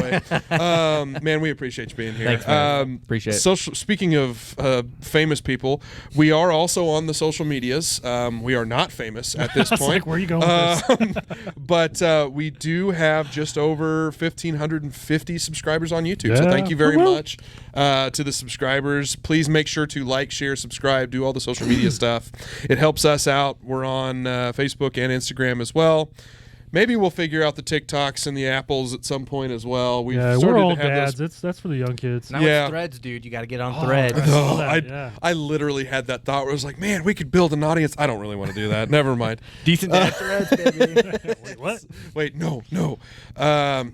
[SPEAKER 1] way. Man, we appreciate you being here.
[SPEAKER 3] Thanks, man. Appreciate it.
[SPEAKER 1] Speaking of famous people, we are also on the social medias. We are not famous at this
[SPEAKER 2] It's
[SPEAKER 1] point.
[SPEAKER 2] like, where are you going with this?
[SPEAKER 1] But we do have just over 1,550 subscribers on YouTube. So
[SPEAKER 2] Yeah.
[SPEAKER 1] thank you very
[SPEAKER 2] Woo-hoo.
[SPEAKER 1] much to the subscribers. Please make sure to like, share, subscribe, do all the social media stuff. It helps us out. We're on Facebook and Instagram as well. Maybe we'll figure out the TikToks and the Apples at some point as well. We've
[SPEAKER 2] Yeah,
[SPEAKER 1] started
[SPEAKER 2] we're old
[SPEAKER 1] to have
[SPEAKER 2] dads.
[SPEAKER 1] those.
[SPEAKER 2] That's for the young kids.
[SPEAKER 3] Now
[SPEAKER 1] Yeah.
[SPEAKER 3] it's Threads, dude. You got to get on Threads.
[SPEAKER 2] I saw
[SPEAKER 1] Oh,
[SPEAKER 2] that, yeah.
[SPEAKER 1] I literally had that thought where I was like, man, we could build an audience. I don't really want to do that. Never mind.
[SPEAKER 3] Decent dad Threads, baby.
[SPEAKER 2] Wait, what?
[SPEAKER 1] Wait, no. I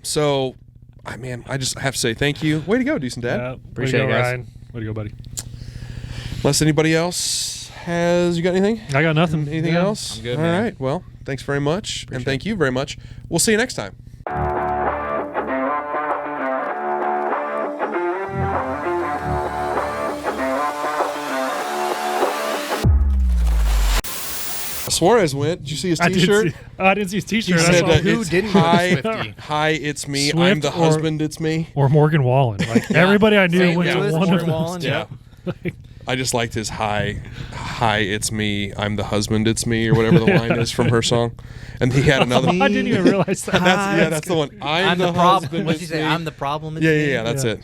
[SPEAKER 1] just have to say thank you. Way to go, Decent Dad.
[SPEAKER 2] Yeah,
[SPEAKER 3] Appreciate
[SPEAKER 2] way to go,
[SPEAKER 3] it, guys.
[SPEAKER 2] Ryan. Way to go, buddy.
[SPEAKER 1] Unless anybody else you got anything?
[SPEAKER 2] I got nothing.
[SPEAKER 1] Anything
[SPEAKER 2] Yeah.
[SPEAKER 1] else?
[SPEAKER 3] I'm good,
[SPEAKER 1] All
[SPEAKER 3] man.
[SPEAKER 1] right. Well, thanks very much.
[SPEAKER 3] Appreciate
[SPEAKER 1] and thank you very much. We'll see you next time. Suarez went. Did you see his T-shirt?
[SPEAKER 2] I didn't see his T-shirt.
[SPEAKER 1] He
[SPEAKER 2] I
[SPEAKER 1] said
[SPEAKER 2] saw
[SPEAKER 1] that
[SPEAKER 3] who
[SPEAKER 1] it's
[SPEAKER 3] didn't go to
[SPEAKER 1] hi,
[SPEAKER 3] Swiftie?
[SPEAKER 1] hi, it's me.
[SPEAKER 2] Swift
[SPEAKER 1] I'm the
[SPEAKER 2] or-
[SPEAKER 1] husband. It's me.
[SPEAKER 2] or Morgan Wallen. Like everybody I knew
[SPEAKER 3] St.
[SPEAKER 2] went
[SPEAKER 3] Louis,
[SPEAKER 2] to one
[SPEAKER 3] Morgan
[SPEAKER 2] of
[SPEAKER 3] Wallen,
[SPEAKER 2] those.
[SPEAKER 3] yeah.
[SPEAKER 1] I just liked his hi, it's me. I'm the husband. It's me, or whatever the line is from her song. And he had another.
[SPEAKER 2] I didn't even realize that.
[SPEAKER 1] That's the one. I'm the
[SPEAKER 3] problem.
[SPEAKER 1] husband.
[SPEAKER 3] What's he
[SPEAKER 1] it's
[SPEAKER 3] say?
[SPEAKER 1] me.
[SPEAKER 3] I'm the problem. It's
[SPEAKER 1] Yeah,
[SPEAKER 3] me?
[SPEAKER 1] yeah, yeah. That's
[SPEAKER 2] Yeah.
[SPEAKER 1] it.